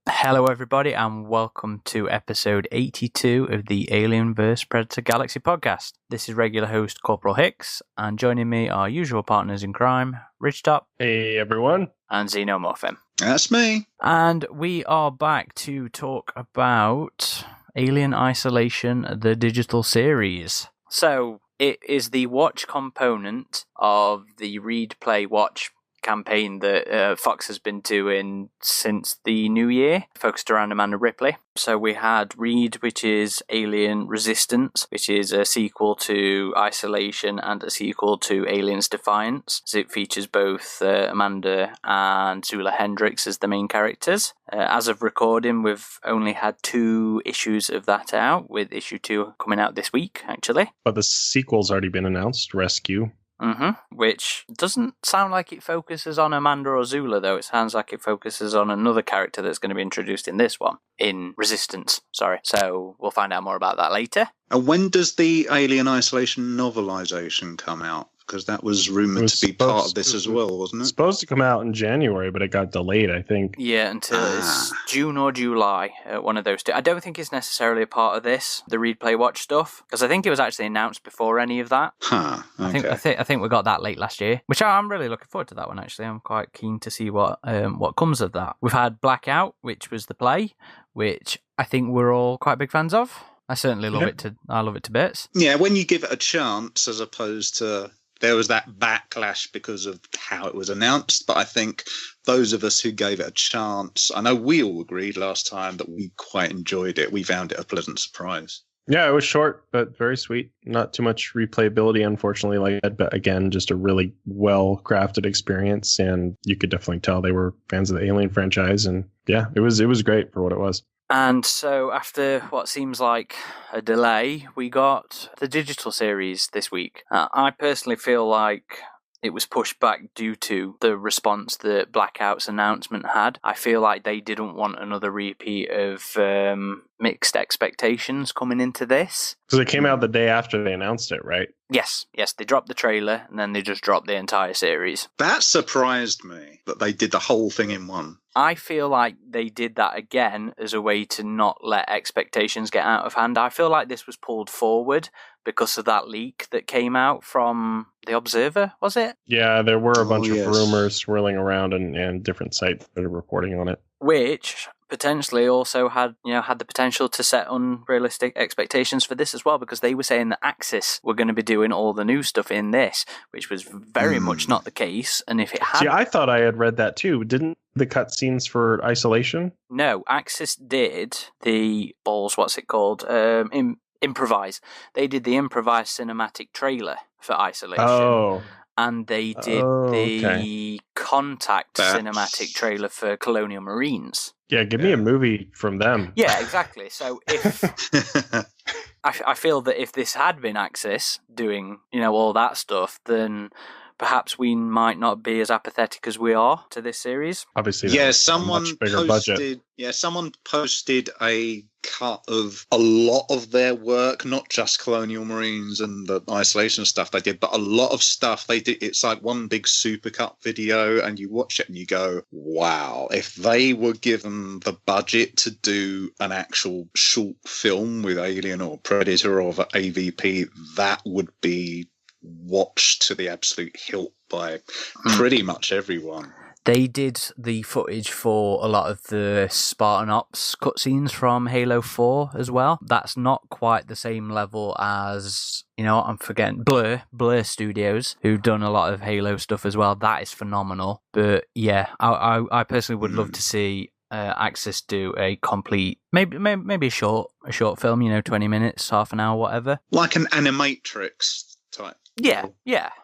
Hello everybody and welcome to episode 82 of the Alien vs Predator Galaxy podcast. This is regular host Corporal Hicks, and joining me are usual partners in crime, Ridgetop. Hey everyone. And Xenomorphin. That's me. And we are back to talk about Alien Isolation, the digital series. So, it is the watch component of the Read, Play, Watch campaign that Fox has been doing since the new year, focused around Amanda Ripley. So we had Read, which is Alien Resistance, which is a sequel to Isolation and a sequel to Aliens Defiance. So it features both Amanda and Zula Hendricks as the main characters. As of recording, we've only had 2 issues of that out, with issue 2 coming out this week, actually. But the sequel's already been announced, Rescue. Which doesn't sound like it focuses on Amanda or Zula, though. It sounds like it focuses on another character that's going to be introduced in this one, in Resistance, sorry. So we'll find out more about that later. And when does the Alien Isolation novelization come out? Because that was rumoured to be part of this as well, wasn't it? Supposed to come out in January, but it got delayed, I think. Yeah, until it's June or July, one of those two. I don't think it's necessarily a part of this, the Read, Play, Watch stuff, because I think it was actually announced before any of that. Okay. I think we got that late last year, which I'm really looking forward to that one, actually. I'm quite keen to see what comes of that. We've had Blackout, which was the play, which I think we're all quite big fans of. I certainly love it. I love it to bits. Yeah, when you give it a chance, as opposed to... There was that backlash because of how it was announced, but I think those of us who gave it a chance, I know we all agreed last time that we quite enjoyed it. We found it a pleasant surprise. Yeah, it was short, but very sweet. Not too much replayability, unfortunately, like that, but again, just a really well-crafted experience, and you could definitely tell they were fans of the Alien franchise, and yeah, it was great for what it was. And so after what seems like a delay, we got the digital series this week. I personally feel like it was pushed back due to the response that Blackout's announcement had. I feel like they didn't want another repeat of mixed expectations coming into this. Because it came out the day after they announced it, right? Yes, they dropped the trailer and then they just dropped the entire series. That surprised me, that they did the whole thing in one. I feel like they did that again as a way to not let expectations get out of hand. I feel like this was pulled forward because of that leak that came out from The Observer, was it? Yeah, there were a bunch of rumors swirling around and different sites that are reporting on it. Which potentially also had the potential to set unrealistic expectations for this as well, because they were saying that Axis were going to be doing all the new stuff in this, which was very much not the case. And if it had... See, I thought I had read that too. Didn't the cutscenes for Isolation? No, Axis did the Improvise. They did the improvised cinematic trailer for Isolation. Oh. And they did the Contact cinematic trailer for Colonial Marines. Yeah, give me a movie from them. Yeah, exactly. So if I feel that if this had been Axis doing, all that stuff, then perhaps we might not be as apathetic as we are to this series. Obviously, someone much bigger budget. Yeah, someone posted a cut of a lot of their work, not just Colonial Marines and the Isolation stuff they did, but a lot of stuff they did. It's like one big supercut video, and you watch it and you go, wow, if they were given the budget to do an actual short film with Alien or Predator or the AvP, that would be watched to the absolute hilt by pretty much everyone. They did the footage for a lot of the Spartan Ops cutscenes from Halo 4 as well. That's not quite the same level as, I'm forgetting, Blur Studios, who've done a lot of Halo stuff as well. That is phenomenal. But yeah, I personally would love to see Axis do a complete, maybe a short film, 20 minutes, half an hour, whatever. Like an Animatrix type. Yeah,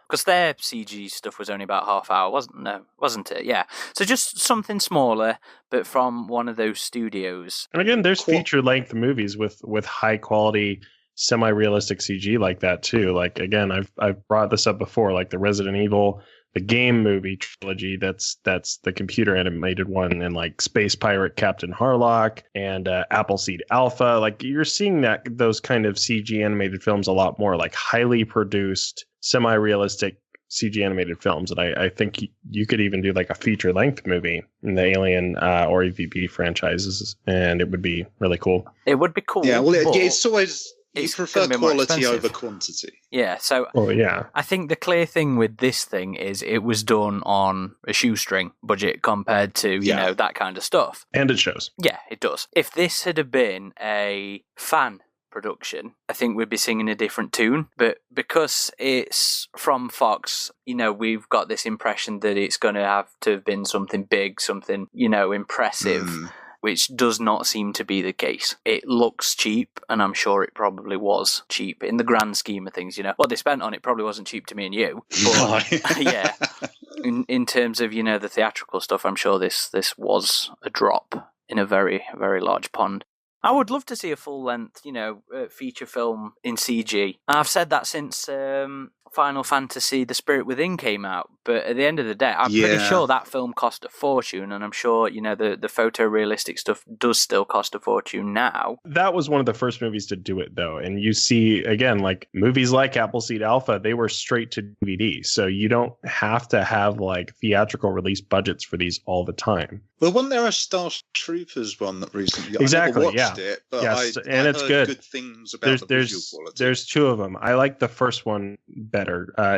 because their CG stuff was only about half hour, wasn't it? Yeah, so just something smaller, but from one of those studios. And again, there's feature-length movies with high-quality, semi-realistic CG like that too. Like again, I've brought this up before, like the Resident Evil, the game movie trilogy. That's the computer animated one, and like Space Pirate Captain Harlock and Appleseed Alpha. Like you're seeing those kind of CG animated films a lot more, like highly produced, semi-realistic CG animated films, and I think you could even do like a feature length movie in the Alien or AvP franchises, and it would be really cool. It would be cool. Yeah, well, but it's always you it's prefer gonna be more quality expensive. over quantity. Yeah, so Oh yeah, I think the clear thing with this thing is it was done on a shoestring budget compared to, you know, that kind of stuff. and it shows. Yeah, it does. If this had been a fan production, I think we'd be singing a different tune. But because it's from Fox, you know, we've got this impression that it's going to have been something big, something, you know, impressive. Which does not seem to be the case. It looks cheap, and I'm sure it probably was cheap in the grand scheme of things. You know, what they spent on it probably wasn't cheap to me and you. But yeah, in terms of, you know, the theatrical stuff, I'm sure this was a drop in a very, very large pond. I would love to see a full length, you know, feature film in CG. I've said that since Final Fantasy: The Spirit Within came out, but at the end of the day, I'm pretty sure that film cost a fortune, and I'm sure, you know, the photorealistic stuff does still cost a fortune now. That was one of the first movies to do it, though, and you see, again, like movies like Appleseed Alpha, they were straight to DVD, so you don't have to have like theatrical release budgets for these all the time. Well, wasn't there a Star Troopers one that recently? Exactly, I never watched it, but yes, I it's heard good things about the visual quality. There's two of them. I like the first one better.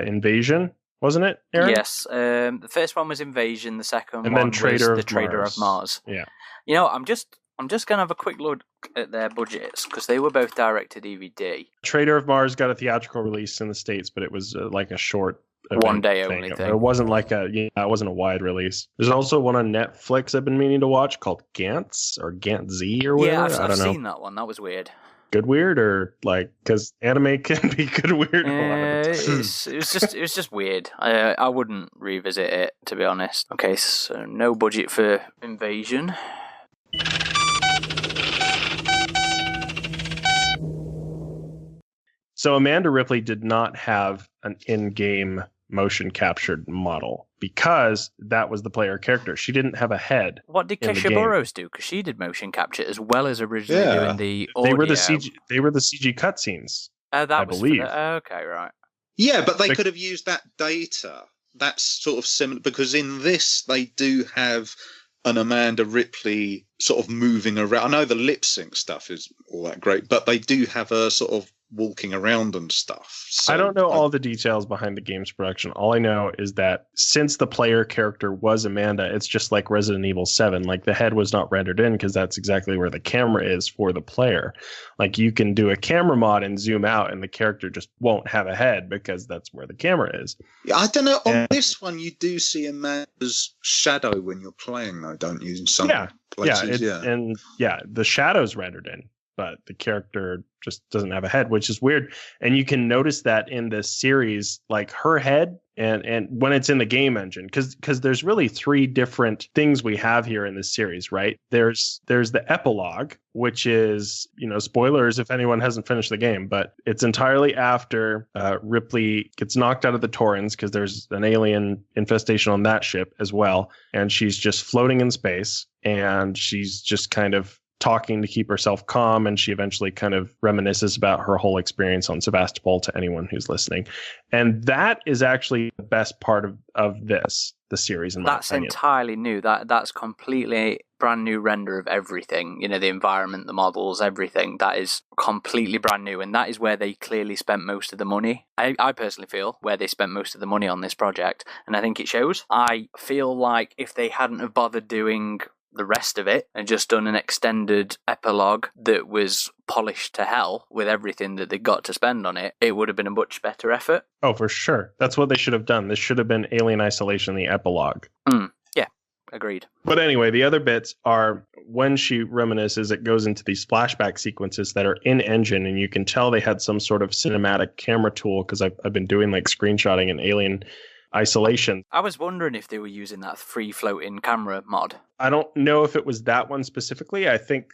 Invasion, wasn't it, Aaron? Yes, the first one was Invasion. The second and one then Trader was The Trader of Mars. Yeah. You know, I'm just gonna have a quick look at their budgets because they were both direct to DVD. Trader of Mars got a theatrical release in the States, but it was like a short. One day only thing. It wasn't like it wasn't a wide release. There's also one on Netflix I've been meaning to watch called Gantz or Gantzee or whatever. Yeah, I don't know. seen that one. That was weird. Good weird, or like, because anime can be good weird. It was just weird. I wouldn't revisit it, to be honest. Okay, so no budget for Invasion. So Amanda Ripley did not have an in-game motion captured model because that was the player character. She didn't have a head. What did Keisha Burrows do? Because she did motion capture as well as originally doing the audio. They were the CG cutscenes. I believe. Okay, right. Yeah, but they could have used that data. That's sort of similar because in this they do have an Amanda Ripley sort of moving around. I know the lip sync stuff is all that great, but they do have a sort of walking around and stuff. So I don't know all the details behind the game's production. All I know is that since the player character was Amanda, it's just like Resident Evil 7. Like the head was not rendered in because that's exactly where the camera is for the player. Like you can do a camera mod and zoom out and the character just won't have a head because that's where the camera is. Yeah, I don't know. On this one, you do see Amanda's shadow when you're playing, though, don't you? In some places, and the shadow's rendered in, but the character just doesn't have a head, which is weird. And you can notice that in this series, like her head and when it's in the game engine, because there's really three different things we have here in this series, right? There's the epilogue, which is, you know, spoilers if anyone hasn't finished the game, but it's entirely after Ripley gets knocked out of the Torrens because there's an alien infestation on that ship as well. And she's just floating in space and she's just kind of talking to keep herself calm, and she eventually kind of reminisces about her whole experience on Sevastopol to anyone who's listening. And that is actually the best part of the series, in my opinion. That's entirely new. That's completely brand new render of everything. You know, the environment, the models, everything. That is completely brand new, and that is where they clearly spent most of the money. I personally feel where they spent most of the money on this project, and I think it shows. I feel like if they hadn't have bothered doing the rest of it and just done an extended epilogue that was polished to hell with everything that they got to spend on it, it would have been a much better effort. Oh, for sure. That's what they should have done. This should have been Alien Isolation, the epilogue. Yeah, agreed. But anyway, the other bits are when she reminisces, it goes into these flashback sequences that are in engine, and you can tell they had some sort of cinematic camera tool because I've been doing like screenshotting in Alien Isolation. I was wondering if they were using that free floating camera mod. I don't know if it was that one specifically. I think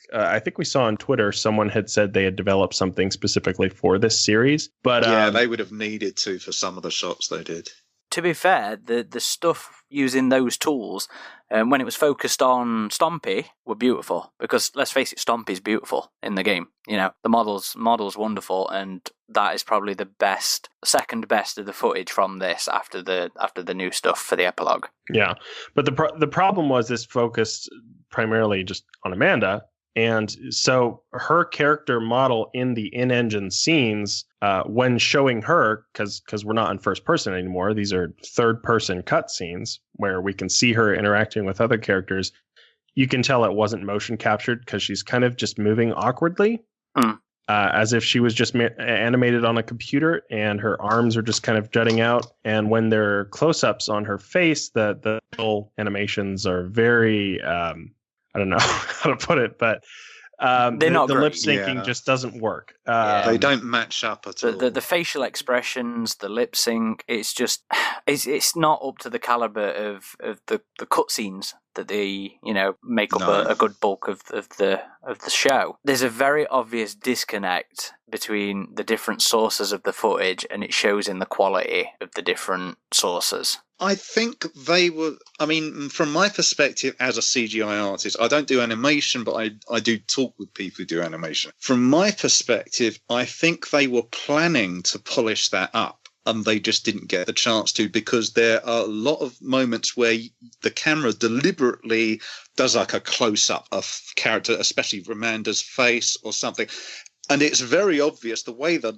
we saw on Twitter someone had said they had developed something specifically for this series. But they would have needed to for some of the shots they did. to be fair, the stuff using those tools, when it was focused on Stompy, were beautiful. Because let's face it, Stompy's beautiful in the game. The model's wonderful, and that is probably the second best of the footage from this after the new stuff for the epilogue. Yeah, but the problem was this focused primarily just on Amanda. And so her character model in the in-engine scenes, when showing her, because we're not in first person anymore, these are third-person cutscenes where we can see her interacting with other characters. You can tell it wasn't motion captured because she's kind of just moving awkwardly, as if she was just animated on a computer, and her arms are just kind of jutting out. And when there are close-ups on her face, the little animations are very... I don't know how to put it, but the lip syncing just doesn't work. They don't match up at all. The facial expressions, the lip sync, it's not up to the caliber of the cutscenes that they make up a good bulk of the show. There's a very obvious disconnect between the different sources of the footage, and it shows in the quality of the different sources. I think they were, from my perspective as a CGI artist, I don't do animation, but I do talk with people who do animation. From my perspective, I think they were planning to polish that up, and they just didn't get the chance to, because there are a lot of moments where the camera deliberately does like a close-up of character, especially Amanda's face or something. And it's very obvious the way that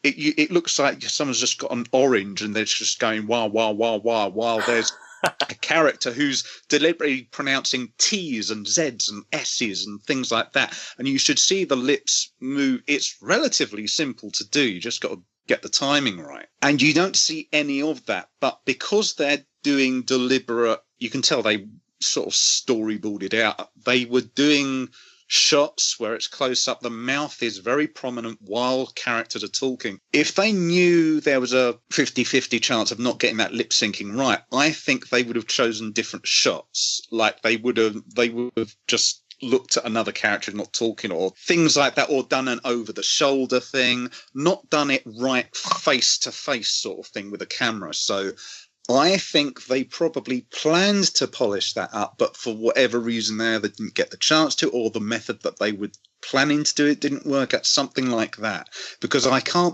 it looks like someone's just got an orange and they're just going wah, wah, wah, wah, while there's a character who's deliberately pronouncing T's and Z's and S's and things like that. And you should see the lips move. It's relatively simple to do. You just got to get the timing right. And you don't see any of that. But because they're doing deliberate, you can tell they sort of storyboarded out. They were doing shots where it's close up, the mouth is very prominent while characters are talking. If they knew there was a 50-50 chance of not getting that lip syncing right, I think they would have chosen different shots. Like they would have just looked at another character not talking, or things like that, or done an over the shoulder thing, not done it right face to face sort of thing with a camera. So I think they probably planned to polish that up, but for whatever reason they didn't get the chance to, or the method that they were planning to do it didn't work out, something like that. Because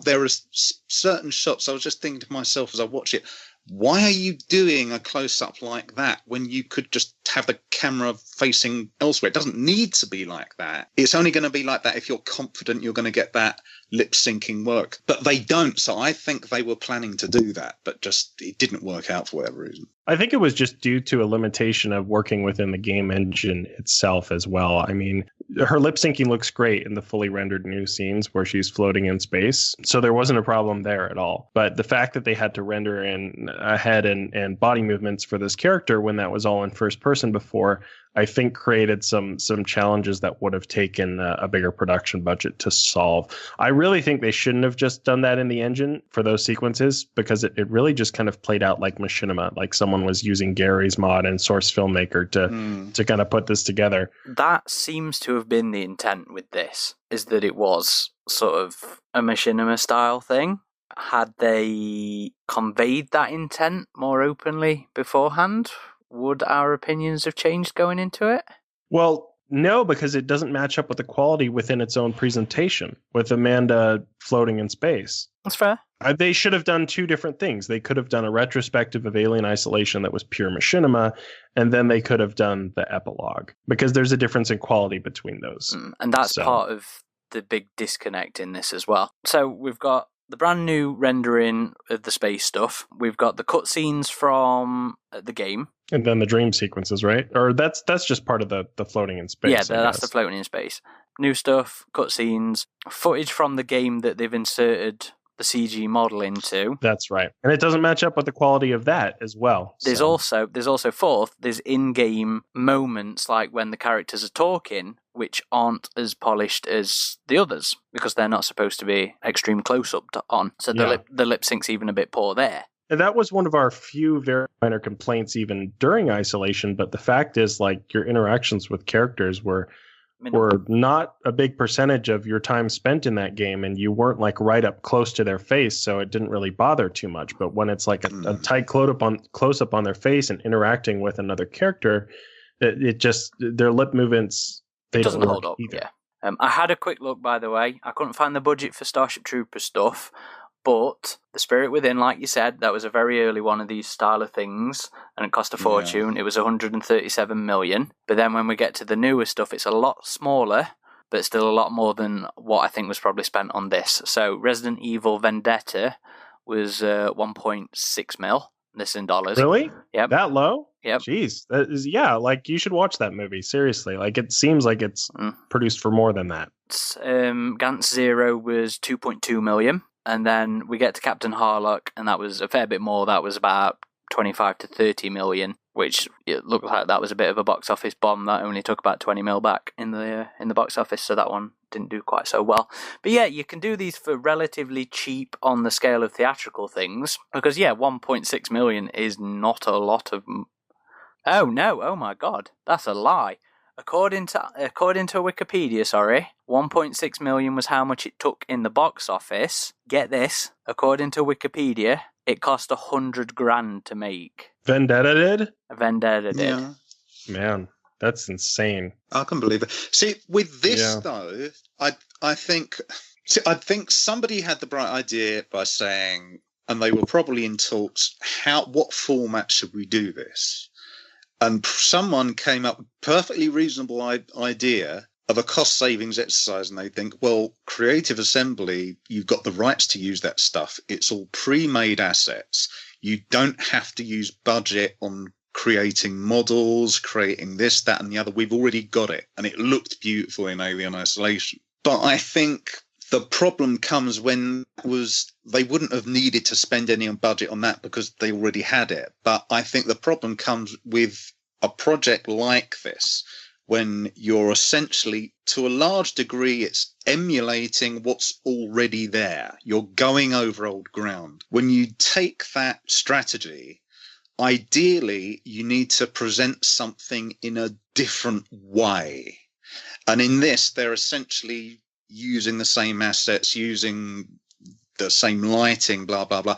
there are certain shots, I was just thinking to myself as I watch it, why are you doing a close-up like that when you could just have the camera facing elsewhere? It doesn't need to be like that. It's only going to be like that if you're confident you're going to get that lip-syncing work. But they don't, so I think they were planning to do that, but just it didn't work out for whatever reason. I think it was just due to a limitation of working within the game engine itself as well. I mean, her lip syncing looks great in the fully rendered new scenes where she's floating in space. So there wasn't a problem there at all. But the fact that they had to render in head and body movements for this character when that was all in first person before, I think created some challenges that would have taken a bigger production budget to solve. I really think they shouldn't have just done that in the engine for those sequences, because it really just kind of played out like machinima, like someone was using Gary's mod and Source Filmmaker to kind of put this together. That seems to have been the intent with this, is that it was sort of a machinima style thing. Had they conveyed that intent more openly beforehand, would our opinions have changed going into it? Well, no, because it doesn't match up with the quality within its own presentation, with Amanda floating in space. That's fair. They should have done two different things. They could have done a retrospective of Alien Isolation that was pure machinima, and then they could have done the epilogue, because there's a difference in quality between those. And that's part of the big disconnect in this as well. So we've got the brand new rendering of the space stuff. We've got the cutscenes from the game. And then the dream sequences, right? Or that's just part of the floating in space. Yeah, that's the floating in space. New stuff, cutscenes, footage from the game that they've inserted the CG model into. That's right. And it doesn't match up with the quality of that as well. There's also fourth, there's in-game moments like when the characters are talking, which aren't as polished as the others, because they're not supposed to be extreme close-up on. So the lip sync's even a bit poor there. And that was one of our few very minor complaints even during Isolation, but the fact is, like, your interactions with characters were were not a big percentage of your time spent in that game, and you weren't like right up close to their face, so it didn't really bother too much. But when it's like a tight close up on their face and interacting with another character, it just their lip movements they doesn't don't hold work up. either. Yeah. I had a quick look, by the way. I couldn't find the budget for Starship Troopers stuff, but The Spirit Within, like you said, that was a very early one of these style of things, and it cost a fortune. Yeah. It was 137 million. But then when we get to the newer stuff, it's a lot smaller, but still a lot more than what I think was probably spent on this. So Resident Evil Vendetta was 1.6 mil. This in dollars. Really? Yep. That low? Yep. Jeez. That is, like you should watch that movie. Seriously. Like it seems like it's produced for more than that. Gantz Zero was 2.2 million. And then we get to Captain Harlock, and that was a fair bit more. That was about 25 to 30 million, which it looked like that was a bit of a box office bomb. That only took about 20 mil back in the box office, so that one didn't do quite so well. But yeah, you can do these for relatively cheap on the scale of theatrical things, because 1.6 million is not a lot of... Oh no, oh my god, that's a lie. According to Wikipedia, 1.6 million was how much it took in the box office. Get this, according to Wikipedia, it cost $100,000 to make. Vendetta did? Vendetta did. Yeah. Man, that's insane. I can believe it. See, with this though, I think somebody had the bright idea by saying, and they were probably in talks, what format should we do this? And someone came up with a perfectly reasonable idea of a cost savings exercise, and they think, well, Creative Assembly, you've got the rights to use that stuff. It's all pre-made assets. You don't have to use budget on creating models, creating this, that, and the other. We've already got it, and it looked beautiful in Alien Isolation. But I think the problem comes when they wouldn't have needed to spend any budget on that because they already had it. But I think the problem comes with a project like this, when you're essentially, to a large degree, it's emulating what's already there. You're going over old ground. When you take that strategy, ideally, you need to present something in a different way. And in this, they're essentially using the same assets, using the same lighting, blah, blah, blah.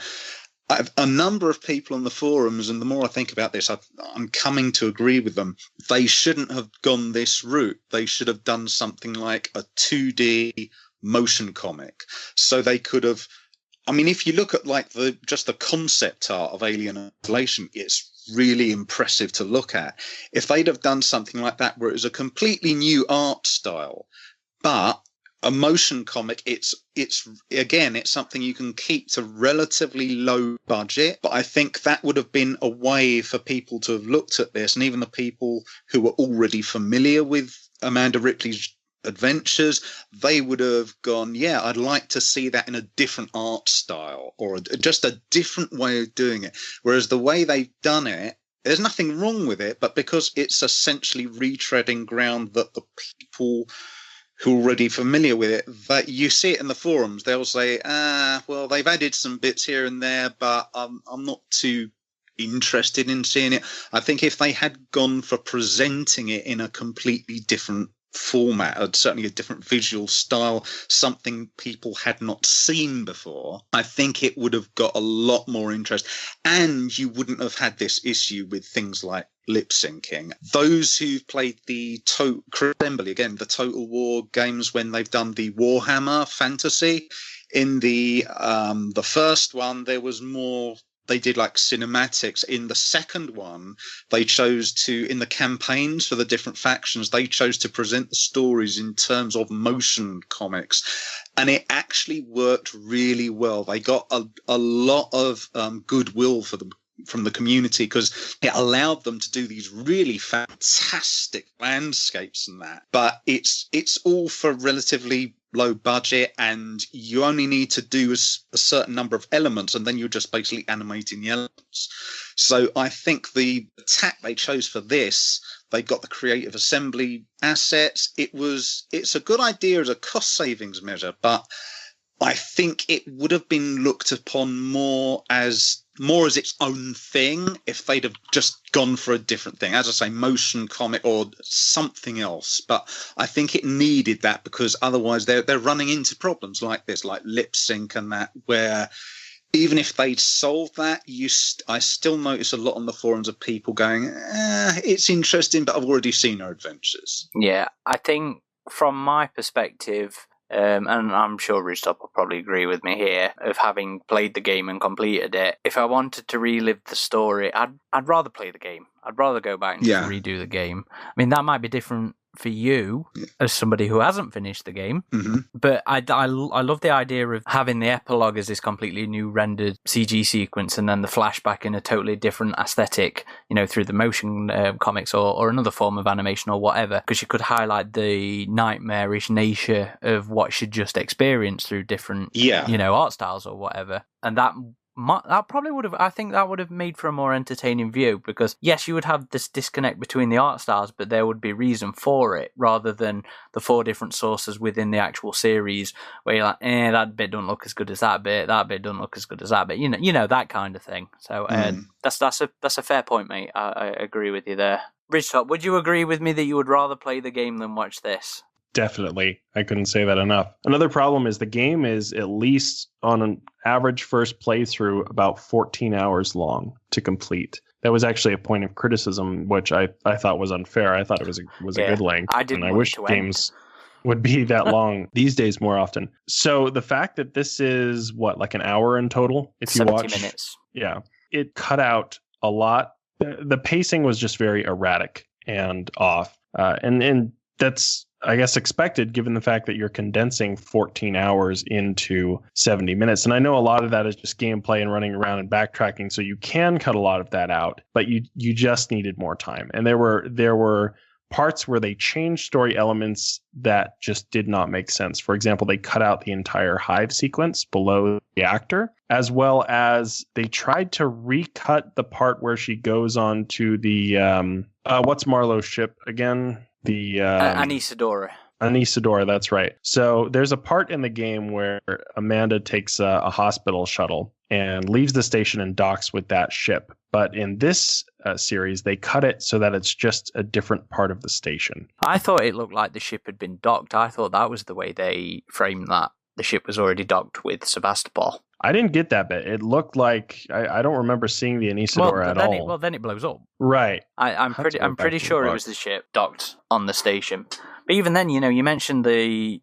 A number of people on the forums, and the more I think about this, I'm coming to agree with them. They shouldn't have gone this route. They should have done something like a 2D motion comic. So they could have, I mean, if you look at like just the concept art of Alien Isolation, it's really impressive to look at. If they'd have done something like that, where it was a completely new art style, but a motion comic, it's something you can keep to relatively low budget, but I think that would have been a way for people to have looked at this, and even the people who were already familiar with Amanda Ripley's adventures, they would have gone, I'd like to see that in a different art style, or just a different way of doing it. Whereas the way they've done it, there's nothing wrong with it, but because it's essentially retreading ground that the people who are already familiar with it, that you see it in the forums, they'll say, well, they've added some bits here and there, but I'm not too interested in seeing it. I think if they had gone for presenting it in a completely different format, or certainly a different visual style, something people had not seen before, I think it would have got a lot more interest, and you wouldn't have had this issue with things like lip syncing. Those who've played the Assembly, again, the Total War games, when they've done the Warhammer Fantasy, in the first one there was more, they did like cinematics. In the second one, they chose to, in the campaigns for the different factions, they chose to present the stories in terms of motion comics. And it actually worked really well. They got a lot of goodwill from the community, because it allowed them to do these really fantastic landscapes and that. But it's all for relatively low budget, and you only need to do a certain number of elements, and then you're just basically animating the elements. So I think the tack they chose for this, they got the Creative Assembly assets. It's a good idea as a cost savings measure, but I think it would have been looked upon more as more as its own thing if they'd have just gone for a different thing. As I say, motion comic or something else. But I think it needed that because otherwise they're running into problems like this, like lip sync and that, where even if they'd solved that, I still notice a lot on the forums of people going, it's interesting, but I've already seen her adventures. Yeah, I think from my perspective, and I'm sure Ridgetop will probably agree with me here, of having played the game and completed it, if I wanted to relive the story, I'd rather play the game. I'd rather go back and just redo the game. I mean, that might be different for you as somebody who hasn't finished the game, but I love the idea of having the epilogue as this completely new rendered CG sequence and then the flashback in a totally different aesthetic, through the motion comics or another form of animation or whatever, because you could highlight the nightmarish nature of what she'd just experienced through different art styles or whatever. And that probably would have, I think that would have made for a more entertaining view, because yes, you would have this disconnect between the art styles, but there would be reason for it, rather than the 4 different sources within the actual series where you're like, that bit don't look as good as that bit don't look as good as that bit, that kind of thing. So that's a fair point, mate. I agree with you there. Ridgetop, would you agree with me that you would rather play the game than watch this? Definitely. I couldn't say that enough. Another problem is the game is, at least on an average first playthrough, about 14 hours long to complete. That was actually a point of criticism, which I thought was unfair. I thought it was a good length. I wish games would be that long these days more often. So the fact that this is like an hour in total, if you watch 70 minutes. Yeah, it cut out a lot. The pacing was just very erratic and off. And that's, I guess, expected given the fact that you're condensing 14 hours into 70 minutes. And I know a lot of that is just gameplay and running around and backtracking, so you can cut a lot of that out, but you just needed more time. And there were parts where they changed story elements that just did not make sense. For example, they cut out the entire hive sequence below the actor, as well as they tried to recut the part where she goes on to the what's Marlowe's ship again? The Anesidora, that's right. So there's a part in the game where Amanda takes a hospital shuttle and leaves the station and docks with that ship. But in this series, they cut it so that it's just a different part of the station. I thought it looked like the ship had been docked. I thought that was the way they framed that. The ship was already docked with Sebastopol. I didn't get that bit. It looked like I don't remember seeing the Anesidora at all. Then it blows up. Right. I'm pretty sure it was the ship docked on the station. But even then, you mentioned the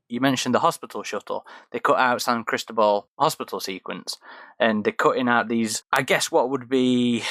hospital shuttle. They cut out San Cristobal hospital sequence, and they're cutting out these, I guess, what would be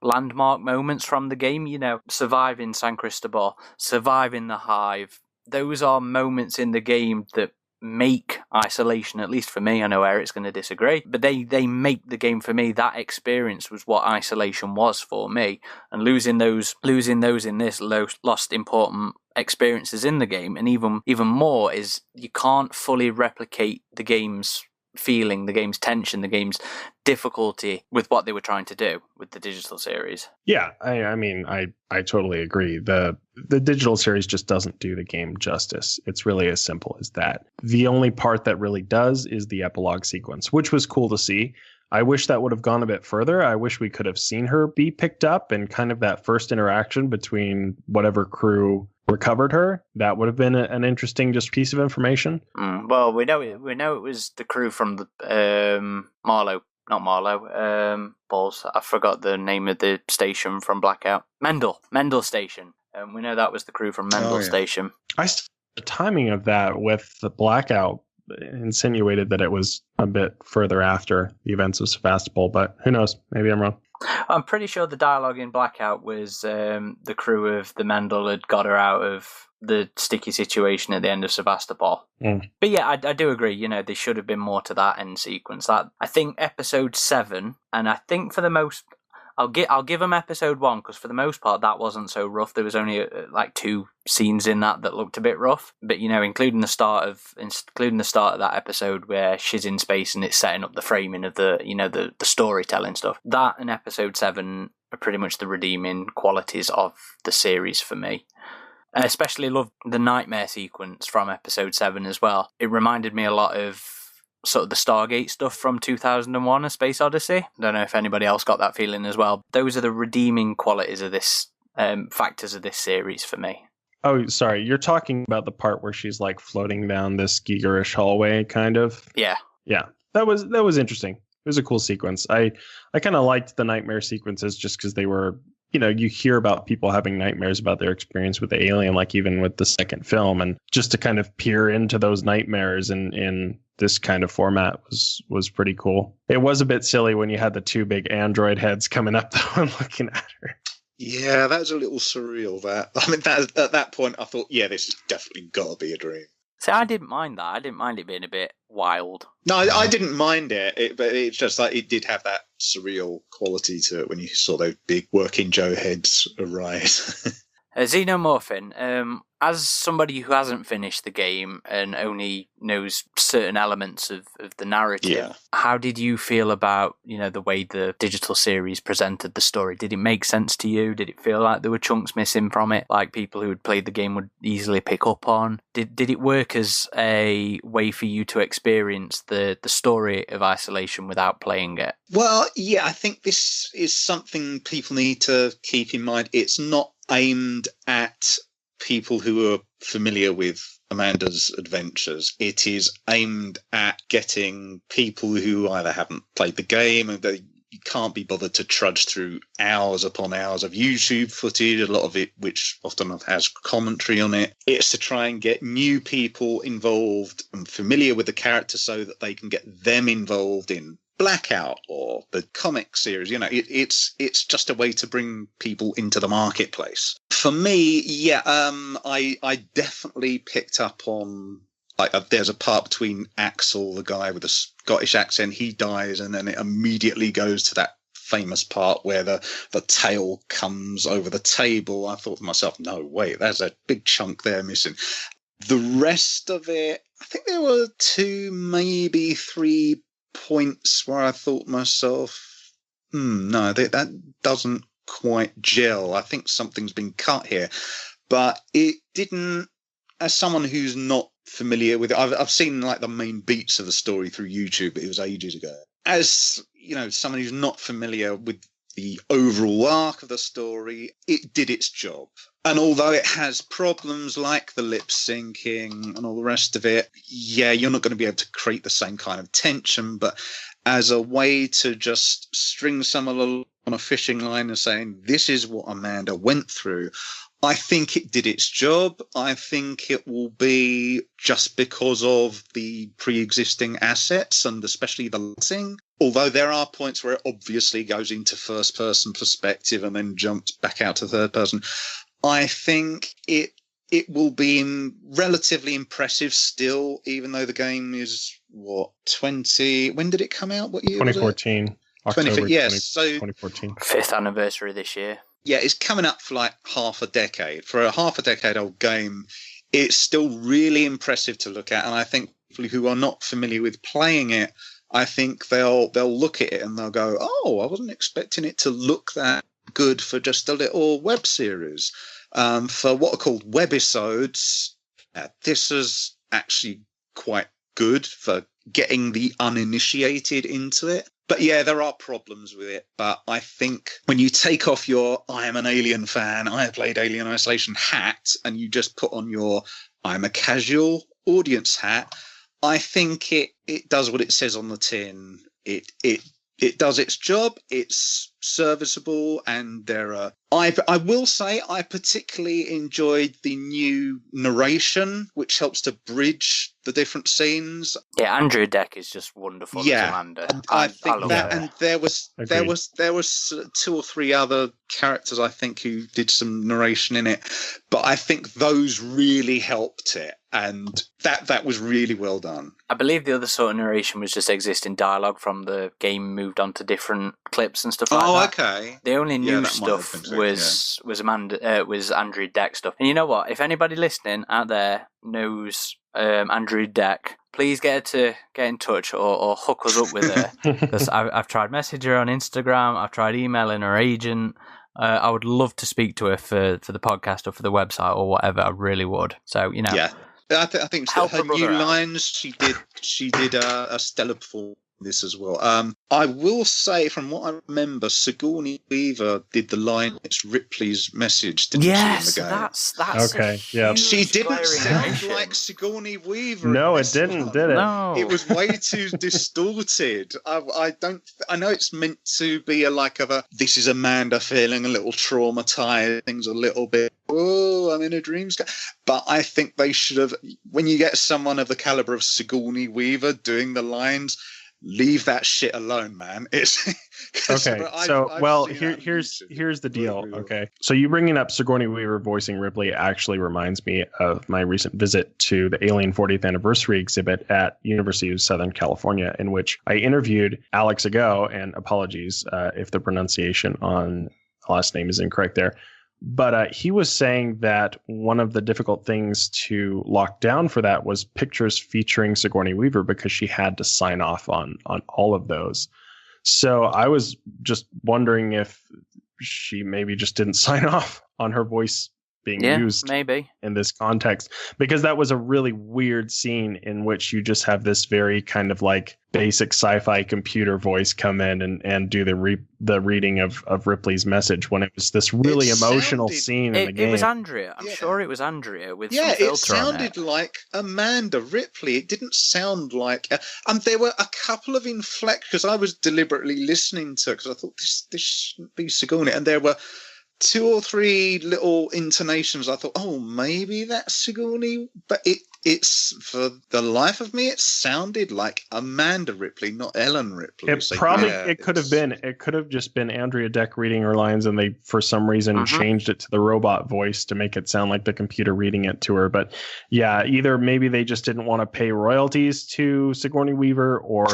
landmark moments from the game. Surviving San Cristobal, surviving the hive. Those are moments in the game that make Isolation, at least for me. I know Eric's going to disagree, but they make the game for me. That experience was what Isolation was for me, and losing those in this lost important experiences in the game, and even more is you can't fully replicate the game's feeling, the game's tension, the game's difficulty with what they were trying to do with the digital series. Yeah, I mean, I totally agree. The digital series just doesn't do the game justice. It's really as simple as that. The only part that really does is the epilogue sequence, which was cool to see. I wish that would have gone a bit further. I wish we could have seen her be picked up and kind of that first interaction between whatever crew recovered her. That would have been an interesting just piece of information. Well, we know it was the crew from the Balls. I forgot the name of the station from Blackout. Mendel Station. We know that was the crew from Mendel Station. The timing of that with the Blackout insinuated that it was a bit further after the events of Sevastopol, but who knows? Maybe I'm wrong. I'm pretty sure the dialogue in Blackout was the crew of the Mendel had got her out of the sticky situation at the end of Sevastopol. But yeah, I do agree. There should have been more to that end sequence. That I think episode 7, and I think for the most, I'll give them episode 1 because for the most part that wasn't so rough. There was only like 2 scenes in that looked a bit rough. But including the start of that episode where she's in space and it's setting up the framing of the storytelling stuff. That and episode 7 are pretty much the redeeming qualities of the series for me. I especially loved the nightmare sequence from episode 7 as well. It reminded me a lot of sort of the Stargate stuff from 2001: A Space Odyssey. I don't know if anybody else got that feeling as well. Those are the redeeming qualities of this, factors of this series for me. Oh, sorry. You're talking about the part where she's like floating down this Giegerish hallway, kind of. Yeah. Yeah. That was interesting. It was a cool sequence. I kind of liked the nightmare sequences just because they were, you hear about people having nightmares about their experience with the alien, like even with the second film, and just to kind of peer into those nightmares in this kind of format was pretty cool. It was a bit silly when you had the two big android heads coming up though and looking at her. Yeah, that was a little surreal. That at that point, I thought, yeah, this has definitely got to be a dream. See, I didn't mind that. I didn't mind it being a bit wild. No, I didn't mind it, but it's just like it did have that surreal quality to it when you saw those big working Joe heads arise. Xenomorphin, as somebody who hasn't finished the game and only knows certain elements of the narrative, How did you feel about, the way the digital series presented the story? Did it make sense to you? Did it feel like there were chunks missing from it, like people who had played the game would easily pick up on? Did it work as a way for you to experience the story of Isolation without playing it? Well, yeah, I think this is something people need to keep in mind. It's not aimed at people who are familiar with Amanda's adventures. It is aimed at getting people who either haven't played the game and you can't be bothered to trudge through hours upon hours of YouTube footage, a lot of it which often has commentary on it. It's to try and get new people involved and familiar with the character so that they can get them involved in Blackout or the comic series. It's just a way to bring people into the marketplace. For me, I definitely picked up on, like, there's a part between Axel, the guy with the Scottish accent, he dies, and then it immediately goes to that famous part where the tail comes over the table. I thought to myself, no, wait, there's a big chunk there missing. The rest of it, I think there were 2, maybe 3 points where I thought to myself, no, that doesn't quite gel. I think something's been cut here. But it didn't, as someone who's not familiar with it, I've seen like the main beats of the story through YouTube, but it was ages ago. As, someone who's not familiar with the overall arc of the story, it did its job. And although it has problems like the lip syncing and all the rest of it, yeah, you're not going to be able to create the same kind of tension. But as a way to just string someone along on a fishing line and saying, this is what Amanda went through, I think it did its job. I think it will be just because of the pre-existing assets and especially the lighting. Although there are points where it obviously goes into first-person perspective and then jumps back out to third person. I think it will be relatively impressive still, even though the game is, 20... When did it come out? What year 2014. was it? October 2014. 5th anniversary this year. Yeah, it's coming up for like half a decade. For a half a decade old game, it's still really impressive to look at. And I think people who are not familiar with playing it, I think they'll look at it and they'll go, oh, I wasn't expecting it to look that good for just a little web series. For what are called webisodes, this is actually quite good for getting the uninitiated into it. But yeah, there are problems with it. But I think when you take off your I am an Alien fan, I have played Alien Isolation hat, and you just put on your I'm a casual audience hat, I think it does what it says on the tin. It does its job. It's serviceable, and there are. I will say I particularly enjoyed the new narration, which helps to bridge the different scenes. Yeah, Andrew Deck is just wonderful. Yeah, as Amanda. I think love that, it. and there was 2 or 3 other characters I think who did some narration in it, but I think those really helped it, and that was really well done. I believe the other sort of narration was just existing dialogue from the game moved on to different clips and stuff like that. Oh, okay. The only new stuff was Andrew Deck stuff. And you know what? If anybody listening out there knows Andrew Deck, please get in touch or hook us up with her. Because I've tried messaging her on Instagram. I've tried emailing her agent. I would love to speak to her for the podcast or for the website or whatever. I really would. So, Yeah. I think Help her her brother new out. lines. She did a stellar performance in this as well. I will say, from what I remember, Sigourney Weaver did the line. It's Ripley's message, didn't Yes, she? In the game, that's Okay, a yeah. huge she didn't glaring sound omission. like Sigourney Weaver. No, in it this didn't, one. did it? No, It was way too distorted. I don't. I know it's meant to be this is Amanda feeling a little traumatized. Things a little bit. Oh, I'm in a dream. But I think they should have. When you get someone of the caliber of Sigourney Weaver doing the lines, leave that shit alone, man. It's Okay. Here's the deal. Okay. So you bringing up Sigourney Weaver voicing Ripley actually reminds me of my recent visit to the Alien 40th Anniversary exhibit at University of Southern California, in which I interviewed Alex Ago, and apologies if the pronunciation on the last name is incorrect there. But he was saying that one of the difficult things to lock down for that was pictures featuring Sigourney Weaver, because she had to sign off on all of those. So I was just wondering if she maybe just didn't sign off on her voice being used maybe in this context, because that was a really weird scene in which you just have this very kind of like basic sci-fi computer voice come in and do the reading of Ripley's message, when it was this really emotional scene in the game. It was Andrea. I'm sure it was Andrea with some it filter on sounded like Amanda Ripley. It didn't sound like. There were a couple of inflections, because I was deliberately listening to it, because I thought this shouldn't be Sigourney, and there were 2 or 3 little intonations. I thought, oh, maybe that's Sigourney, but it's for the life of me, it sounded like Amanda Ripley, not Ellen Ripley. It could have been. It could have just been Andrea Deck reading her lines, and they, for some reason, changed it to the robot voice to make it sound like the computer reading it to her. But yeah, either maybe they just didn't want to pay royalties to Sigourney Weaver, or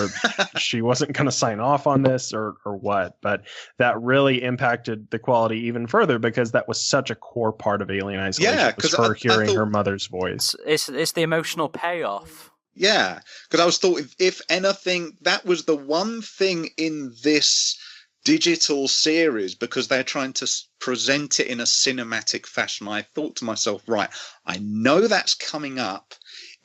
she wasn't going to sign off on this, or what. But that really impacted the quality even further, because that was such a core part of Alien Isolation. Yeah, because her hearing her mother's voice. It's the emotional payoff. Yeah, because I was thought, if anything, that was the one thing in this digital series, because they're trying to present it in a cinematic fashion. I thought to myself, right, I know that's coming up.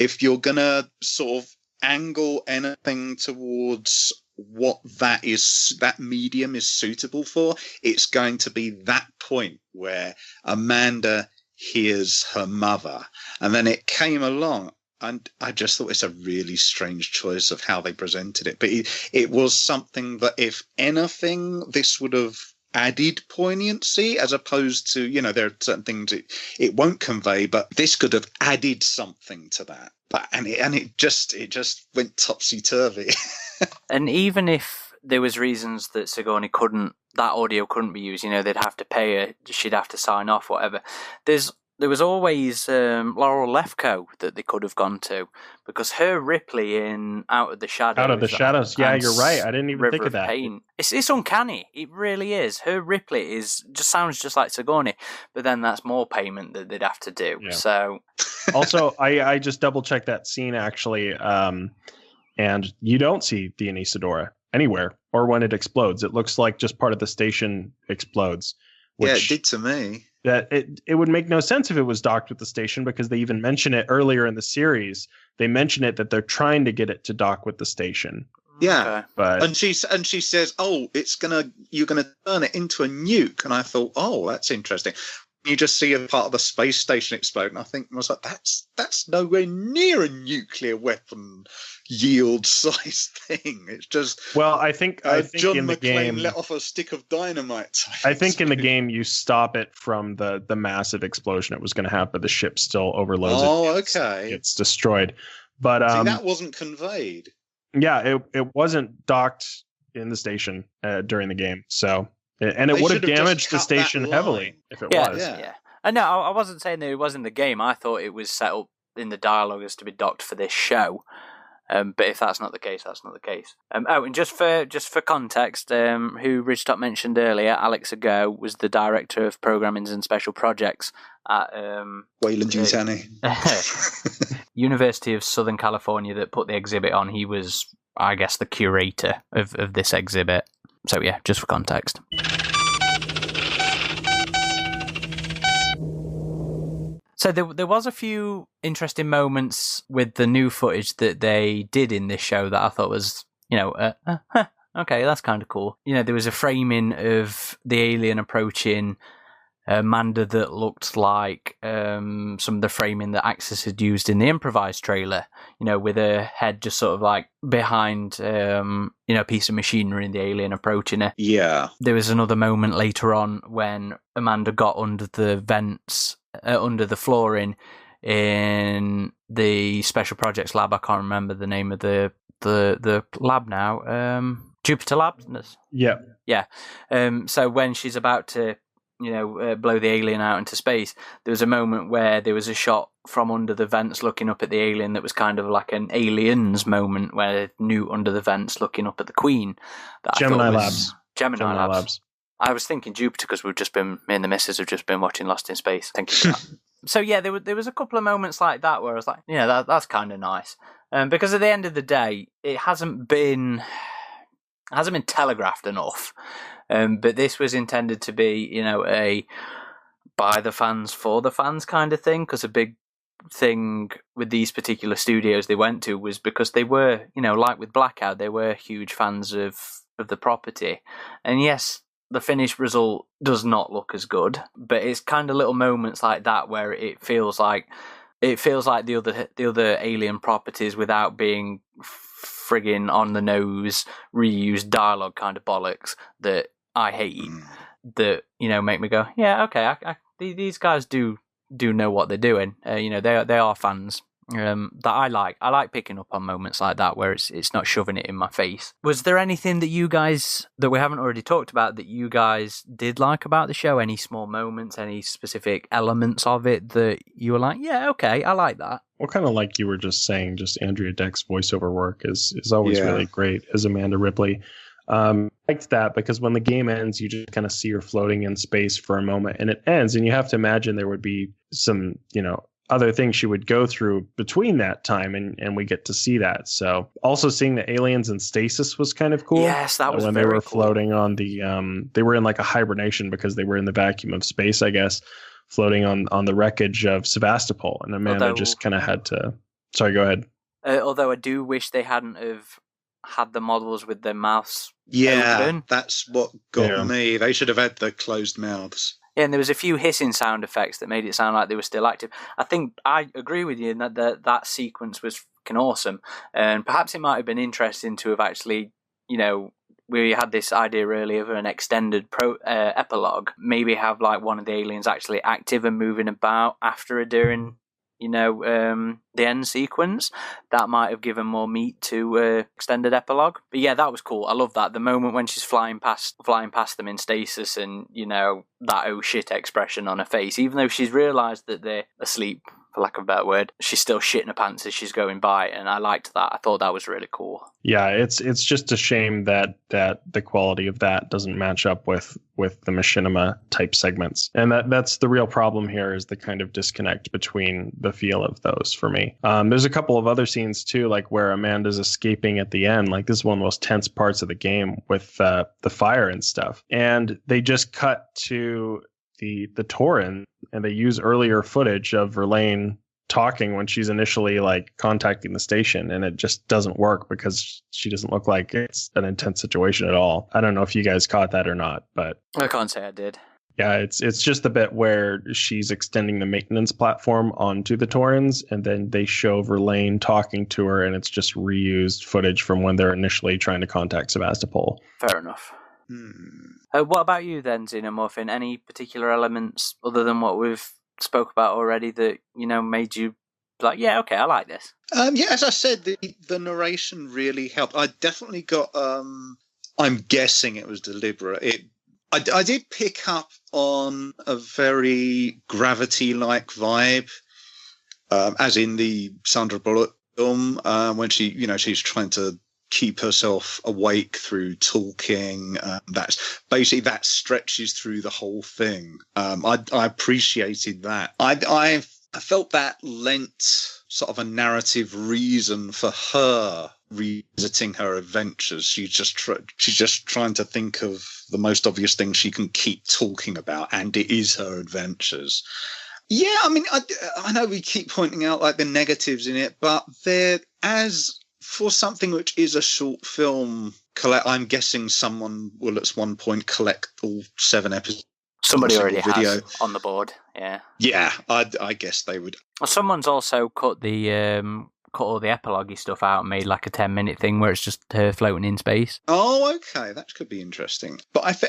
If you're going to sort of angle anything towards what that medium is suitable for, it's going to be that point where Amanda hears her mother. And then it came along, and I just thought it's a really strange choice of how they presented it. But it was something that, if anything, this would have added poignancy, as opposed to, there are certain things it won't convey, but this could have added something to that. But it just went topsy-turvy. And even if there was reasons that Sigourney that audio couldn't be used, they'd have to pay her, she'd have to sign off, whatever. There was always Laurel Lefko that they could have gone to, because her Ripley in Out of the Shadows. Yeah, you're right. I didn't even River think of that. Pain. It's uncanny. It really is. Her Ripley sounds just like Sigourney, but then that's more payment that they'd have to do. Yeah. So, also, I just double checked that scene actually, and you don't see the Anesidora anywhere, or when it explodes. It looks like just part of the station explodes. Yeah, it did to me. That it would make no sense if it was docked with the station, because they even mention it earlier in the series. They mention it that they're trying to get it to dock with the station. Yeah, okay. But and she says, "Oh, you're gonna turn it into a nuke." And I thought, "Oh, that's interesting." You just see a part of the space station explode, and I was like, "That's nowhere near a nuclear weapon yield size thing." It's just I think John in the McClane game let off a stick of dynamite. I think in the game you stop it from the massive explosion it was going to have, but the ship still overloads. It's destroyed. But that wasn't conveyed. Yeah, it wasn't docked in the station during the game, so. And it would have damaged the station heavily if it was. Yeah. And no, I wasn't saying that it was in the game. I thought it was set up in the dialogue as to be docked for this show. But if that's not the case, that's not the case. And just for context, who Ridgetop mentioned earlier, Alex Ago, was the director of programming and special projects at Wayland-Yutani, University of Southern California, that put the exhibit on. He was, I guess, the curator of this exhibit. So yeah, just for context. So there was a few interesting moments with the new footage that they did in this show that I thought was, okay, that's kind of cool. There was a framing of the alien approaching Amanda that looked like some of the framing that Axis had used in the improvised trailer, with her head just sort of like behind, a piece of machinery and the alien approaching her. Yeah. There was another moment later on when Amanda got under the vents, under the flooring in the Special Projects Lab. I can't remember the name of the lab now. Jupiter Lab? Yeah. Yeah. So when she's about to blow the alien out into space, there was a moment where there was a shot from under the vents looking up at the alien that was kind of like an Aliens moment, where Newt under the vents looking up at the Queen. Gemini Labs. Gemini Labs. I was thinking Jupiter because me and the missus have just been watching Lost in Space. Thank you for that. So yeah, there was a couple of moments like that where I was like, that's kind of nice. Because at the end of the day, it hasn't been telegraphed enough. But this was intended to be, a by the fans for the fans kind of thing, because a big thing with these particular studios they went to was because they were, like with Blackout, they were huge fans of the property. And yes, the finished result does not look as good, but it's kind of little moments like that where it feels like the other Alien properties without being friggin' on the nose reused dialogue kind of bollocks that I hate, that make me go, yeah, okay, these guys do know what they're doing. They are fans that I like. I like picking up on moments like that where it's not shoving it in my face. Was there anything that you guys that we haven't already talked about that you guys did like about the show? Any small moments, any specific elements of it that you were like, yeah, okay, I like that? Well, kind of like you were just saying, just Andrea Deck's voiceover work is always really great as Amanda Ripley. I liked that because when the game ends, you just kind of see her floating in space for a moment, and it ends, and you have to imagine there would be some, other things she would go through between that time, and we get to see that. So also seeing the aliens in stasis was kind of cool. Yes, that was when very they were cool. floating on the they were in like a hibernation because they were in the vacuum of space, I guess, floating on the wreckage of Sevastopol, and Amanda just kind of had to. Sorry, go ahead. Although I do wish they hadn't have had the models with their mouths open. That's what got me. They should have had the closed mouths. Yeah, and there was a few hissing sound effects that made it sound like they were still active. I think I agree with you in that sequence was fucking awesome. And perhaps it might have been interesting to have actually, we had this idea earlier of an extended epilogue. Maybe have like one of the aliens actually active and moving about after or during, the end sequence. That might have given more meat to extended epilogue. But yeah, that was cool. I love that. The moment when she's flying past them in stasis, and that oh shit expression on her face, even though she's realised that they're asleep, for lack of a better word, she's still shitting her pants as she's going by, and I liked that. I thought that was really cool. Yeah, it's just a shame that the quality of that doesn't match up with the machinima type segments, and that's the real problem here, is the kind of disconnect between the feel of those for me. There's a couple of other scenes too, like where Amanda's escaping at the end. Like, this is one of the most tense parts of the game with the fire and stuff, and they just cut to the Tauren, and they use earlier footage of Verlaine talking when she's initially like contacting the station, and it just doesn't work because she doesn't look like it's an intense situation at all. I don't know if you guys caught that or not, but I can't say I did. Yeah, it's just the bit where she's extending the maintenance platform onto the Taurens, and then they show Verlaine talking to her, and it's just reused footage from when they're initially trying to contact Sevastopol. Fair enough. What about you then, Xenomorphin? Any particular elements other than what we've spoke about already that made you like, yeah, okay, I like this? As I said, the narration really helped. I definitely got. I'm guessing it was deliberate. I did pick up on a very Gravity-like vibe, as in the Sandra Bullock film, when she's trying to keep herself awake through talking. That stretches through the whole thing. I appreciated that. I felt that lent sort of a narrative reason for her revisiting her adventures. She's just trying to think of the most obvious thing she can keep talking about, and it is her adventures. Yeah, I mean, I know we keep pointing out like the negatives in it, but there, as for something which is a short film, I'm guessing someone will at one point collect all 7 episodes. Somebody already has on the board. Yeah. Yeah, I guess they would. Well, someone's also cut all the epilogue stuff out and made like a 10-minute thing where it's just her floating in space. Oh, okay, that could be interesting. But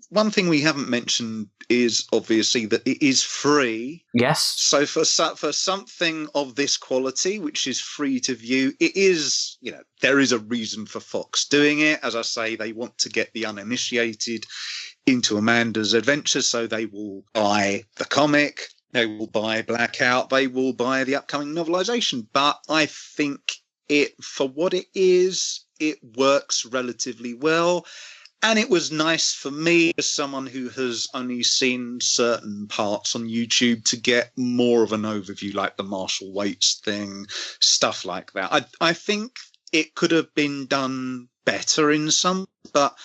one thing we haven't mentioned is obviously that it is free. Yes. So for something of this quality, which is free to view, it is, there is a reason for Fox doing it. As I say, they want to get the uninitiated into Amanda's adventures, so they will buy the comic. They will buy Blackout. They will buy the upcoming novelization. But I think for what it is, it works relatively well. And it was nice for me, as someone who has only seen certain parts on YouTube, to get more of an overview, like the Marshall Waits thing, stuff like that. I think it could have been done better in some, but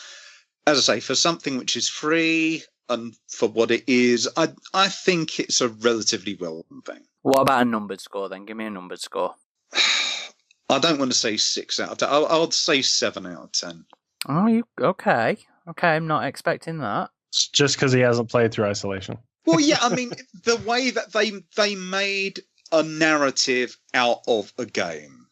as I say, for something which is free, and for what it is, I think it's a relatively well-done thing. What about a numbered score then? Give me a numbered score. I don't want to say 6 out of 10. I'll say 7 out of 10. Oh, okay. Okay, I'm not expecting that. It's just because he hasn't played through Isolation. Well, yeah, I mean, the way that they made a narrative out of a game.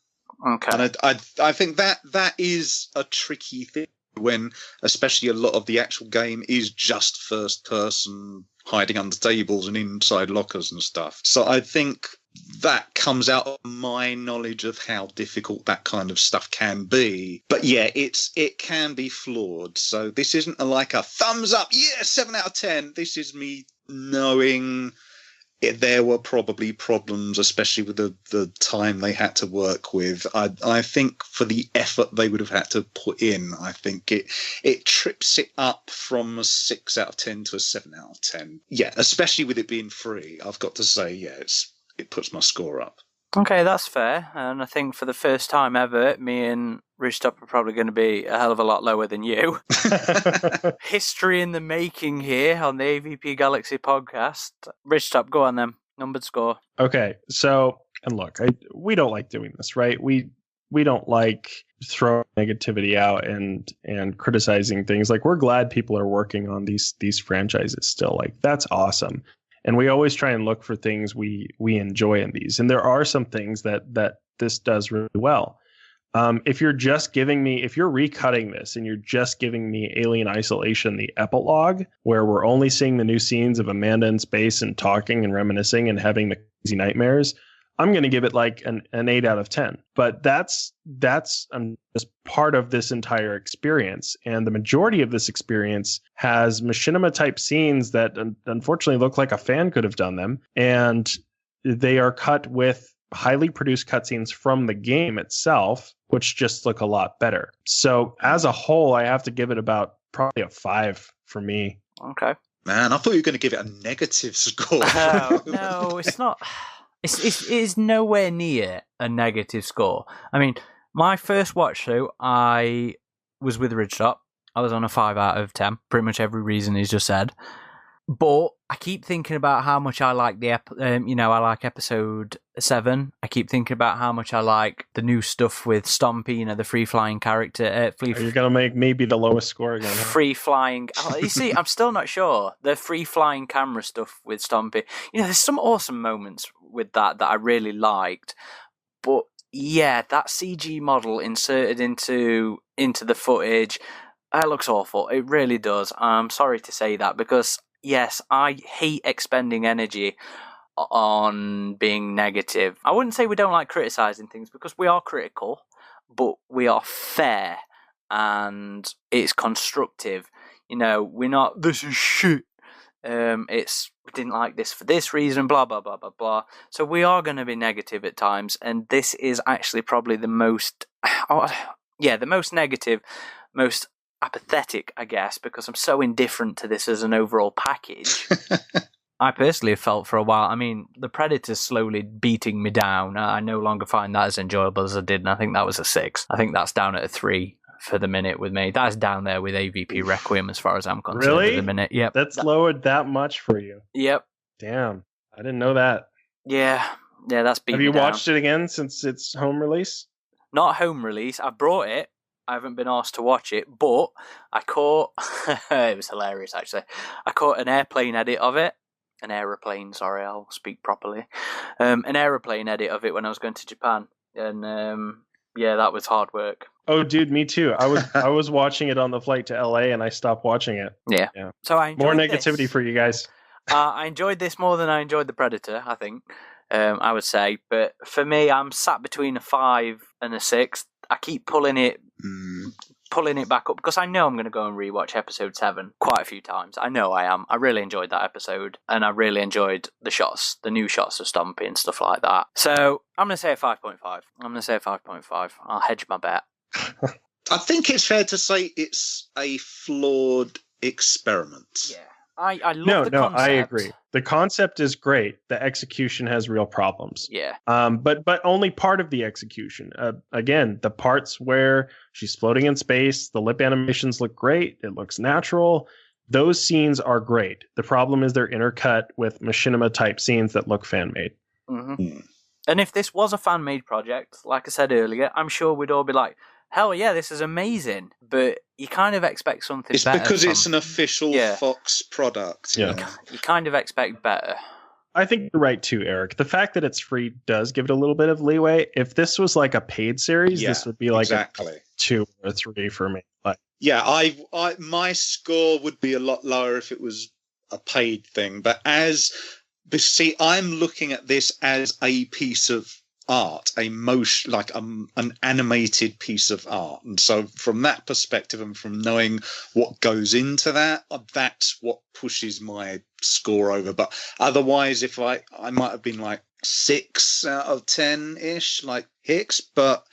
Okay. And I think that is a tricky thing, when especially a lot of the actual game is just first person, hiding under tables and inside lockers and stuff. So I think that comes out of my knowledge of how difficult that kind of stuff can be. But yeah, it can be flawed. So this isn't like a thumbs up, 7 out of 10. This is me knowing there were probably problems, especially with the time they had to work with. I think for the effort they would have had to put in, I think it trips it up from a 6 out of 10 to a 7 out of 10. Yeah, especially with it being free, I've got to say, it puts my score up. Okay, that's fair. And I think for the first time ever, me and Ridgetop are probably going to be a hell of a lot lower than you. History in the making here on the AvP Galaxy podcast. Ridgetop, go on then. Numbered score. Okay, so, and look, we don't like doing this, right? We don't like throwing negativity out and criticizing things. Like, we're glad people are working on these franchises still. Like, that's awesome. And we always try and look for things we enjoy in these. And there are some things that this does really well. If you're recutting this and you're just giving me Alien Isolation, the epilogue, where we're only seeing the new scenes of Amanda in space and talking and reminiscing and having the crazy nightmares, I'm going to give it like an 8 out of 10. But that's just part of this entire experience. And the majority of this experience has machinima type scenes that unfortunately look like a fan could have done them. And they are cut with highly produced cutscenes from the game itself, which just look a lot better. So as a whole, I have to give it about probably a 5 for me. Okay. Man, I thought you were going to give it a negative score. No, it's not. It is nowhere near a negative score. I mean, my first watch through, I was with Ridgetop. I was on a 5 out of 10. Pretty much every reason he's just said. But I keep thinking about how much I like I like episode 7. I keep thinking about how much I like the new stuff with Stompy, the free flying character. Are you going to make maybe the lowest score again? Huh? Free flying. You see, I'm still not sure. The free flying camera stuff with Stompy. There's some awesome moments with that I really liked. But yeah, that CG model inserted into the footage, it looks awful. It really does. I'm sorry to say that because, yes, I hate expending energy on being negative. I wouldn't say we don't like criticizing things because we are critical, but we are fair and it's constructive. We're not, this is shit. It's, we didn't like this for this reason, blah, blah, blah, blah, blah. So we are going to be negative at times. And this is actually probably the most, the most negative, most apathetic, I guess, because I'm so indifferent to this as an overall package. I personally have felt for a while, I mean, the Predator's slowly beating me down. I no longer find that as enjoyable as I did, and I think that was a 6. I think that's down at a 3 for the minute with me. That's down there with AvP Requiem as far as I'm concerned. Really? At the minute. Yep. That's lowered that much for you? Yep. Damn. I didn't know that. Yeah, that's beat Have me you down. watched it again since its home release? Not home release. I brought it. I haven't been asked to watch it, but I caught... it was hilarious, actually. I caught an airplane edit of it. An aeroplane, sorry, I'll speak properly. An aeroplane edit of it when I was going to Japan. And, yeah, that was hard work. Oh, dude, me too. I was watching it on the flight to LA, and I stopped watching it. Yeah. So I enjoyed more negativity for you guys. I enjoyed this more than I enjoyed The Predator, I think. I would say. But for me, I'm sat between a 5 and a 6. I keep pulling it back up because I know I'm going to go and rewatch episode 7 quite a few times. I know I am. I really enjoyed that episode, and I really enjoyed the new shots of Stompy and stuff like that. So I'm going to say a 5.5. I'll hedge my bet. I think it's fair to say it's a flawed experiment. Yeah. I love the concept. I agree. The concept is great. The execution has real problems. Yeah. But only part of the execution. Again, the parts where she's floating in space, the lip animations look great. It looks natural. Those scenes are great. The problem is they're intercut with machinima type scenes that look fan made. Mm-hmm. And if this was a fan made project, like I said earlier, I'm sure we'd all be like, hell yeah, this is amazing. But you kind of expect something better. It's because it's an official Fox product. Yeah. You kind of expect better. I think you're right too, Eric. The fact that it's free does give it a little bit of leeway. If this was like a paid series, this would be like a 2 or 3 for me. But my score would be a lot lower if it was a paid thing. But see, I'm looking at this as a piece of art, a motion, like an animated piece of art. And so from that perspective and from knowing what goes into that, that's what pushes my score over. But otherwise, if I might have been like 6 out of 10-ish, like Hicks, but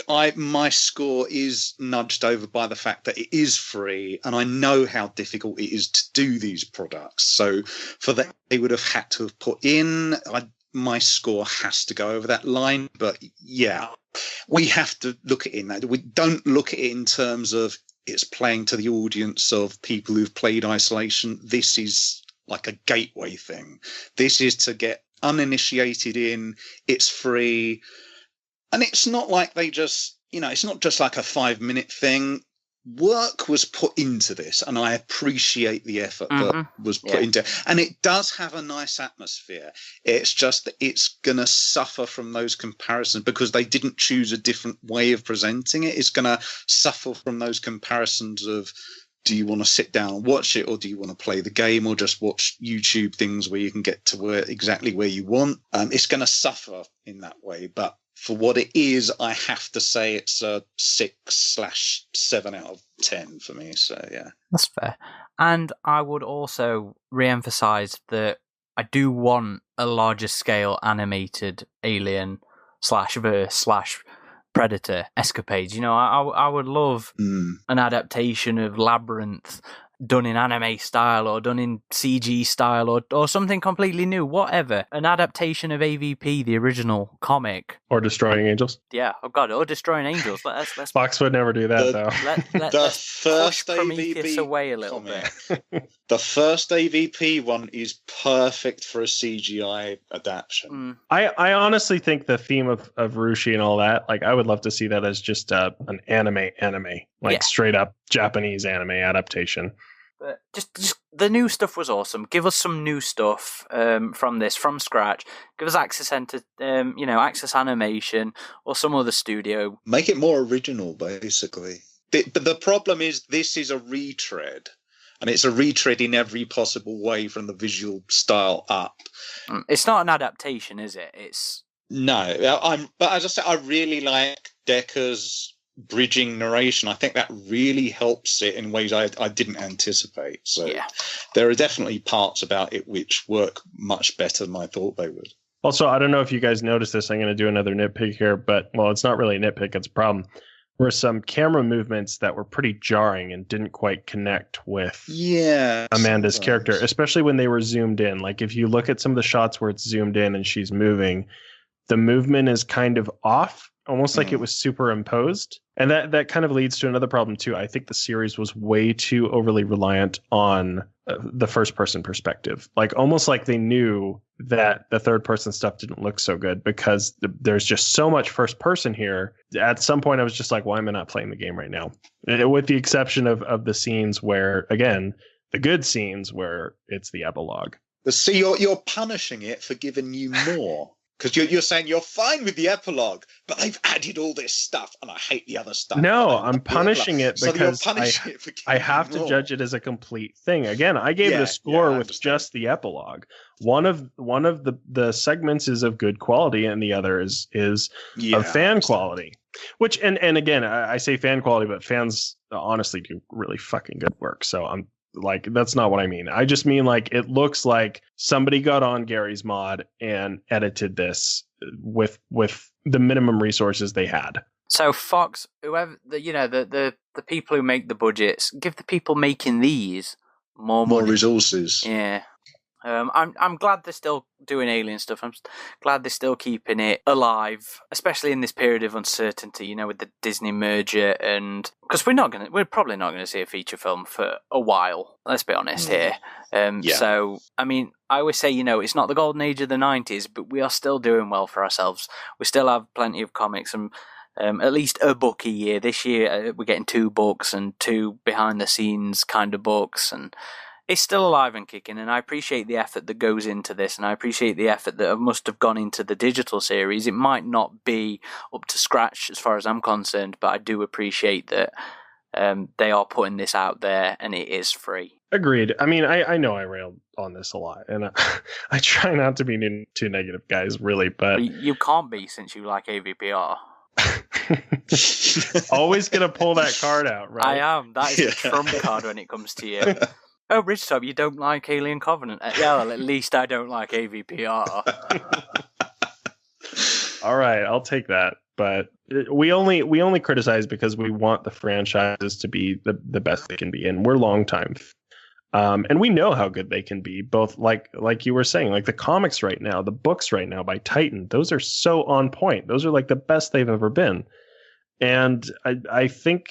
my score is nudged over by the fact that it is free, and I know how difficult it is to do these products. So for that, they would have had to have put in, my score has to go over that line. But yeah, we have to look at it in that. We don't look at it in terms of it's playing to the audience of people who've played Isolation. This is like a gateway thing. This is to get uninitiated in. It's free. And it's not like they just, it's not just like a 5-minute thing. Work was put into this, and I appreciate the effort that was put into it. And it does have a nice atmosphere. It's just that it's going to suffer from those comparisons because they didn't choose a different way of presenting it. It's going to suffer from those comparisons of, do you want to sit down and watch it, or do you want to play the game, or just watch YouTube things where you can get to exactly where you want? It's going to suffer in that way, but for what it is, I have to say it's a 6/7 out of 10 for me. So yeah, that's fair. And I would also re-emphasize that I do want a larger scale animated Alien /Verse /Predator escapades. I would love an adaptation of Labyrinth done in anime style or done in CG style or something completely new, whatever. An adaptation of AvP, the original comic. Or Destroying Angels. Yeah, oh god, or Destroying Angels. Let's Fox would never do that, though. The first Prometheus away a little bit. The first AvP one is perfect for a CGI adaptation. I honestly think the theme of Rushi and all that, like, I would love to see that as just an anime, straight up Japanese anime adaptation. But just the new stuff was awesome. Give us some new stuff from scratch. Give us Access Access Animation or some other studio. Make it more original, basically. But the problem is this is a retread, and it's a retread in every possible way from the visual style up. It's not an adaptation, is it? No. But as I said, I really like Decker's bridging narration. I think that really helps it in ways I didn't anticipate. So there are definitely parts about it which work much better than I thought they would. Also, I don't know if you guys noticed this. I'm going to do another nitpick here, but, well, it's not really a nitpick. It's a problem. There were some camera movements that were pretty jarring and didn't quite connect with Amanda's character, especially when they were zoomed in. Like, if you look at some of the shots where it's zoomed in and she's moving, the movement is kind of off, almost like it was superimposed. And that kind of leads to another problem, too. I think the series was way too overly reliant on the first person perspective, like almost like they knew that the third person stuff didn't look so good because there's just so much first person here. At some point I was just like, why am I not playing the game right now? With the exception of the scenes where, again, the good scenes where it's the epilogue. See, you're punishing it for giving you more. Because you're saying you're fine with the epilogue, but they've added all this stuff, and I hate the other stuff. No, I'm punishing it because I have to more. judge it as a complete thing. Again, I gave it a score with just the epilogue. One of the segments is of good quality, and the other is of fan quality. Which and again, I say fan quality, but fans honestly do really fucking good work. So I'm. Like, that's not what I mean. I just mean, like, it looks like somebody got on Gary's mod and edited this with the minimum resources they had. So Fox, whoever the people who make the budgets, give the people making these more resources. Yeah. I'm glad they're still doing Alien stuff. I'm glad they're still keeping it alive, especially in this period of uncertainty, with the Disney merger, and because we're probably not going to see a feature film for a while. Let's be honest here. So, I mean, I always say, it's not the golden age of the 90s, but we are still doing well for ourselves. We still have plenty of comics and at least a book a year. This year, we're getting 2 books and 2 behind the scenes kind of books, and it's still alive and kicking, and I appreciate the effort that goes into this, and I appreciate the effort that must have gone into the digital series. It might not be up to scratch as far as I'm concerned, but I do appreciate that they are putting this out there, and it is free. Agreed. I mean, I know I railed on this a lot, and I try not to be too negative, guys, really, but you can't be, since you like AVPR. Always gonna pull that card out, right? I am. That is a trump card when it comes to you. Oh, Ridgetop, you don't like Alien Covenant? Yeah, well, at least I don't like AVPR. All right, I'll take that. But we only criticize because we want the franchises to be the best they can be, and we're long time. And we know how good they can be, both like you were saying, like the comics right now, the books right now by Titan, those are so on point. Those are like the best they've ever been. And I think...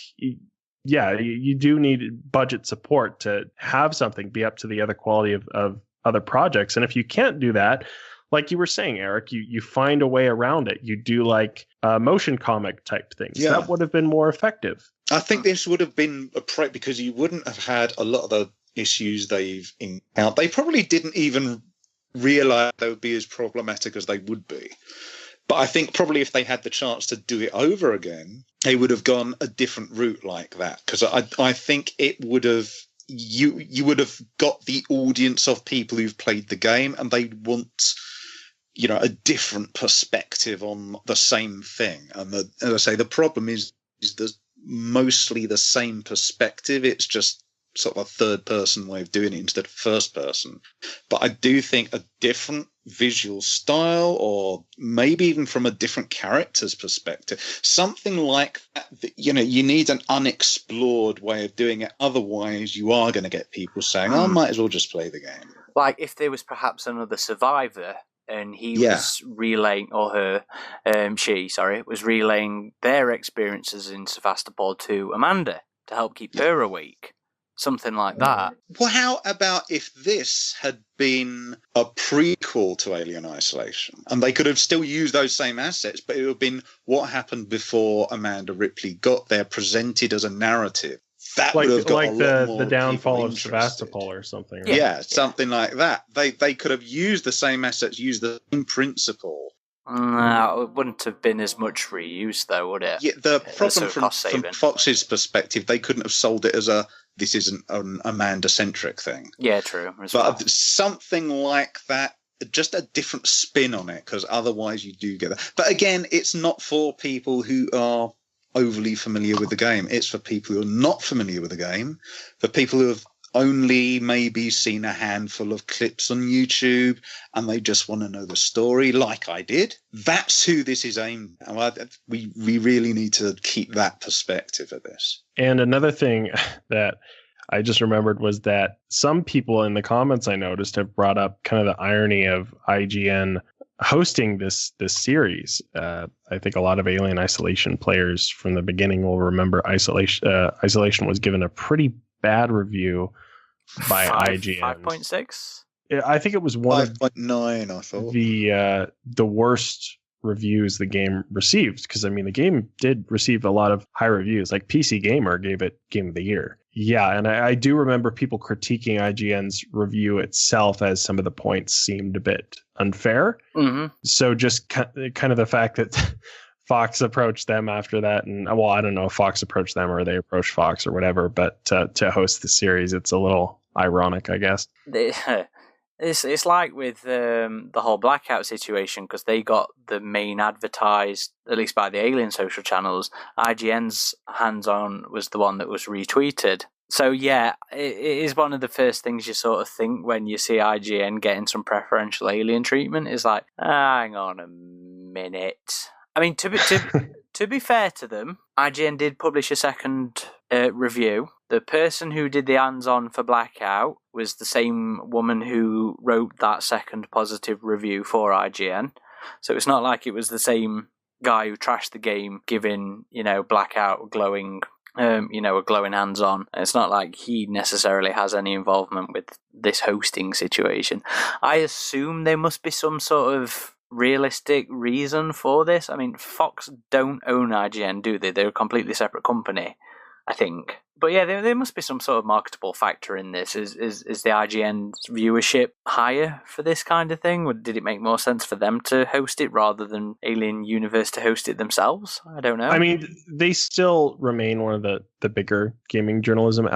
Yeah, you do need budget support to have something be up to the other quality of other projects. And if you can't do that, like you were saying, Eric, you find a way around it. You do like motion comic type things. Yeah. That would have been more effective. I think this would have been because you wouldn't have had a lot of the issues they've encountered. They probably didn't even realize they would be as problematic as they would be. But I think probably if they had the chance to do it over again, they would have gone a different route like that. Because I think it would have you would have got the audience of people who've played the game, and they want a different perspective on the same thing. And as I say, the problem is there's mostly the same perspective. It's just sort of a third person way of doing it instead of first person. But I do think a different visual style, or maybe even from a different character's perspective, something like that, you need an unexplored way of doing it. Otherwise you are going to get people saying, I might as well just play the game. Like if there was perhaps another survivor and he was relaying, or her, she was relaying their experiences in Sevastopol to Amanda to help keep her awake. Something like that. Well, how about if this had been a prequel to Alien Isolation, and they could have still used those same assets, but it would have been what happened before Amanda Ripley got there, presented as a narrative. That would have got like a lot more the downfall of interested. Sevastopol or something. Right? Yeah, something like that. They could have used the same assets, used the same principle. No, it wouldn't have been as much reuse, though, would it? Yeah, the problem from Fox's perspective, they couldn't have sold it as this isn't an Amanda-centric thing. Yeah, true. But something like that, just a different spin on it, because otherwise you do get that. But again, it's not for people who are overly familiar with the game. It's for people who are not familiar with the game, for people who have only maybe seen a handful of clips on YouTube and they just want to know the story like I did. That's who this is aimed at. We really need to keep that perspective of this. And another thing that I just remembered was that some people in the comments I noticed have brought up kind of the irony of IGN hosting this series. I think a lot of Alien Isolation players from the beginning will remember Isolation was given a pretty bad review by IGN. 5.6? I think it was one 5.9, I thought. The worst reviews the game received, because I mean the game did receive a lot of high reviews. Like PC Gamer gave it Game of the Year. Yeah, and I do remember people critiquing IGN's review itself, as some of the points seemed a bit unfair. Mm-hmm. So just kind of the fact that Fox approached them after that, and well, I don't know if Fox approached them or they approached Fox or whatever, but to host the series, it's a little ironic, I guess. It's like with the whole Blackout situation, because they got the main advertised, at least by the Alien social channels. IGN's hands-on was the one that was retweeted. So yeah, it is one of the first things you sort of think when you see IGN getting some preferential Alien treatment. Is like, hang on a minute. I mean, to be fair to them, IGN did publish a second review. The person who did the hands-on for Blackout was the same woman who wrote that second positive review for IGN. So it's not like it was the same guy who trashed the game giving, Blackout a glowing hands-on. It's not like he necessarily has any involvement with this hosting situation. I assume there must be some sort of realistic reason for this. I mean, Fox don't own IGN, do they? They're a completely separate company, I think. But yeah, there must be some sort of marketable factor in this. Is the IGN's viewership higher for this kind of thing? Or did it make more sense for them to host it rather than Alien Universe to host it themselves? I don't know. I mean, they still remain one of the bigger gaming journalism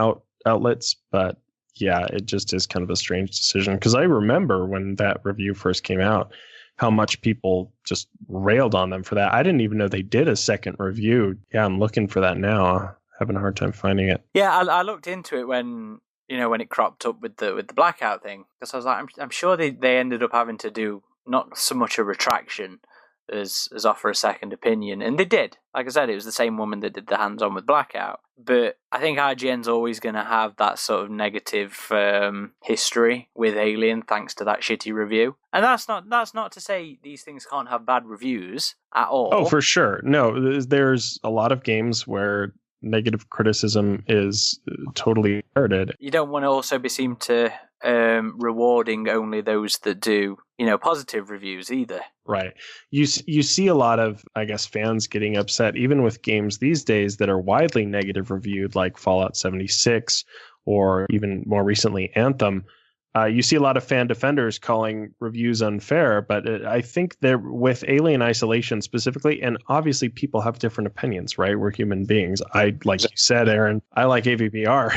outlets, but yeah, it just is kind of a strange decision. Because I remember when that review first came out, how much people just railed on them for that. I didn't even know they did a second review. Yeah, I'm looking for that now. Having a hard time finding it. Yeah, I looked into it when it cropped up with the Blackout thing, because I was like, I'm sure they ended up having to do not so much a retraction as offer a second opinion, and they did. Like I said, it was the same woman that did the hands-on with Blackout. But I think IGN's always going to have that sort of negative history with Alien, thanks to that shitty review. And that's not to say these things can't have bad reviews at all. Oh, for sure. No, there's a lot of games where negative criticism is totally merited. You don't want to also be seen to rewarding only those that do, positive reviews either. Right. You see a lot of, I guess, fans getting upset, even with games these days that are widely negative reviewed, like Fallout 76 or even more recently Anthem. You see a lot of fan defenders calling reviews unfair, but I think they're with Alien Isolation specifically, and obviously people have different opinions, right? We're human beings. Like you said, Aaron, I like AvPR.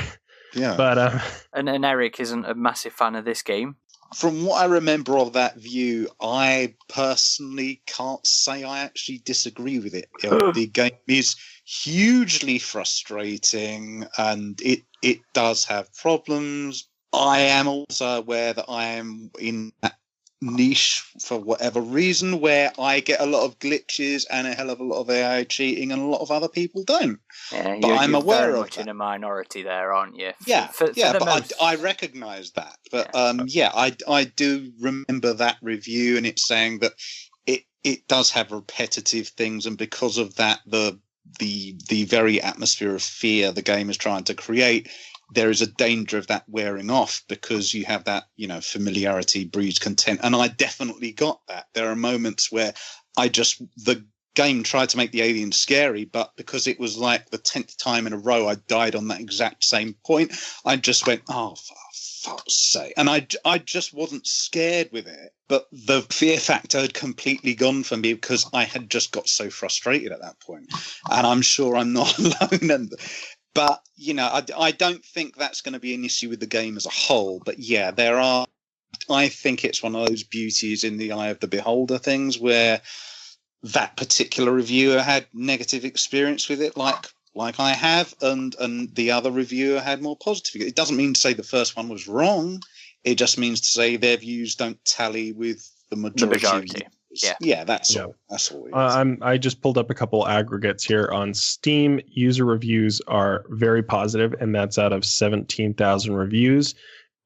Yeah. But and Eric isn't a massive fan of this game. From what I remember of that view, I personally can't say I actually disagree with it. The game is hugely frustrating, and it does have problems. I am also aware that I am in that niche for whatever reason where I get a lot of glitches and a hell of a lot of AI cheating and a lot people don't. Yeah, but I'm aware very of much that. In a minority there, aren't you? But I recognise that. But I do remember that review, and it's saying that it does have repetitive things, and because of that, the very atmosphere of fear the game is trying to create, there is a danger of that wearing off, because you have that, familiarity breeds contempt. And I definitely got that. There are moments where the game tried to make the aliens scary, but because it was like the 10th time in a row I died on that exact same point, I just went, oh, for fuck's sake. And I just wasn't scared with it. But the fear factor had completely gone for me because I had just got so frustrated at that point. And I'm sure I'm not alone. But, I don't think that's going to be an issue with the game as a whole. But yeah, I think it's one of those beauties in the eye of the beholder things where that particular reviewer had negative experience with it, like I have, and the other reviewer had more positive. It doesn't mean to say the first one was wrong. It just means to say their views don't tally with the majority. Yeah, that's all. That's all. I just pulled up a couple aggregates here on Steam. User reviews are very positive, and that's out of 17,000 reviews.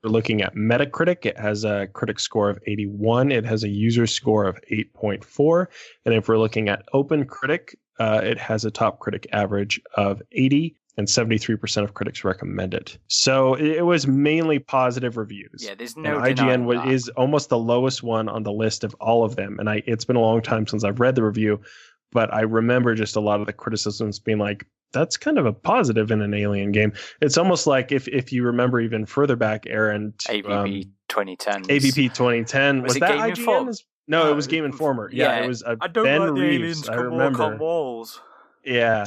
We're looking at Metacritic. It has a critic score of 81. It has a user score of 8.4. And if we're looking at OpenCritic, it has a top critic average of 80. and 73% of critics recommend it. So it was mainly positive reviews. Yeah, there's no and denying IGN that. is almost the lowest one on the list of all of them. And it's been a long time since I've read the review, but I remember just a lot of the criticisms being like, that's kind of a positive in an Alien game. It's almost like if you remember even further back, Aaron, AvP 2010. AvP 2010. Was it that Game IGN? Informer? No, it was Game Informer. Yeah, it was I don't Ben like the Reeves. aliens I can remember. walk on walls. Yeah,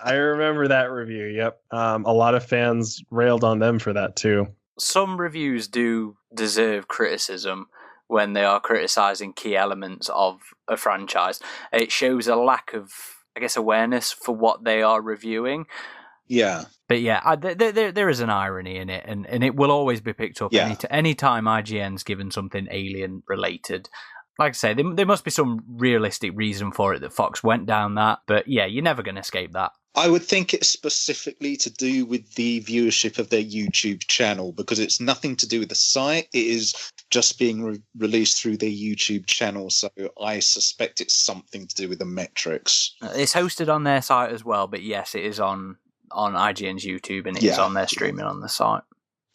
I remember that review. Yep. A lot of fans railed on them for that too. Some reviews do deserve criticism when they are criticizing key elements of a franchise. It shows a lack of, I guess, awareness for what they are reviewing. Yeah. But yeah, there is an irony in it, and it will always be picked up any time IGN's given something Alien related. Like I say, there must be some realistic reason for it that Fox went down that. But yeah, you're never going to escape that. I would think it's specifically to do with the viewership of their YouTube channel, because it's nothing to do with the site. It is just being released through their YouTube channel. So I suspect it's something to do with the metrics. It's hosted on their site as well, but yes, it is on IGN's YouTube, and it is on their streaming on the site.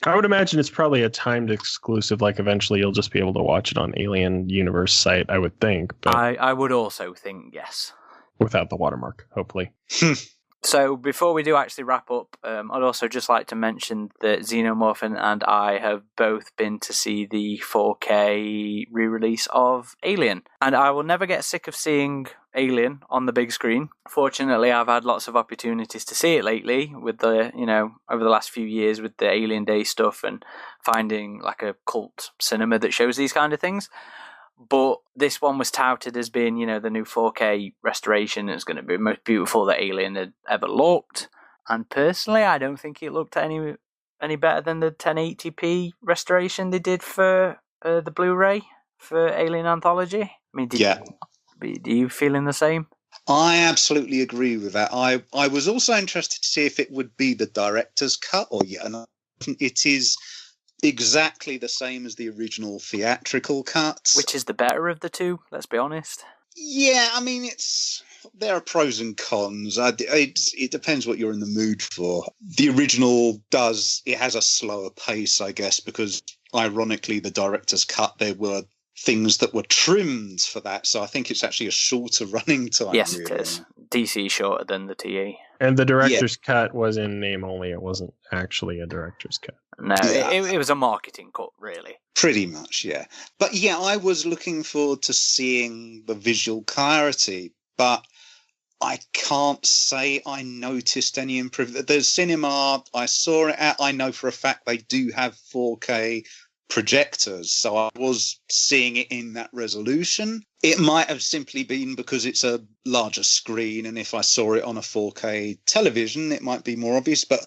I would imagine it's probably a timed exclusive. Like eventually you'll just be able to watch it on Alien Universe site, I would think. But I would also think yes. Without the watermark, hopefully. So before we do actually wrap up, I'd also just like to mention that Xenomorphin and I have both been to see the 4K re-release of Alien. And I will never get sick of seeing Alien on the big screen. Fortunately, I've had lots of opportunities to see it lately with the, over the last few years with the Alien Day stuff and finding like a cult cinema that shows these kind of things. But this one was touted as being, the new 4K restoration. It's going to be the most beautiful that Alien had ever looked. And personally, I don't think it looked any better than the 1080p restoration they did for the Blu-ray for Alien Anthology. I mean, do you feeling the same? I absolutely agree with that. I was also interested to see if it would be the director's cut or it is exactly the same as the original theatrical cut. Which is the better of the two, let's be honest. Yeah, I mean, there are pros and cons. It depends what you're in the mood for. The original has a slower pace, I guess, because ironically, the director's cut, there were things that were trimmed for that. So I think it's actually a shorter running time. Yes, really. It is. DC shorter than the TE. And the director's cut was in name only. It wasn't actually a director's cut. No, it was a marketing cut, really. Pretty much, yeah. But yeah, I was looking forward to seeing the visual clarity, but I can't say I noticed any improvement. The cinema, I saw it at, I know for a fact they do have 4K projectors, so I was seeing it in that resolution. It might have simply been because it's a larger screen, and if I saw it on a 4K television, it might be more obvious, but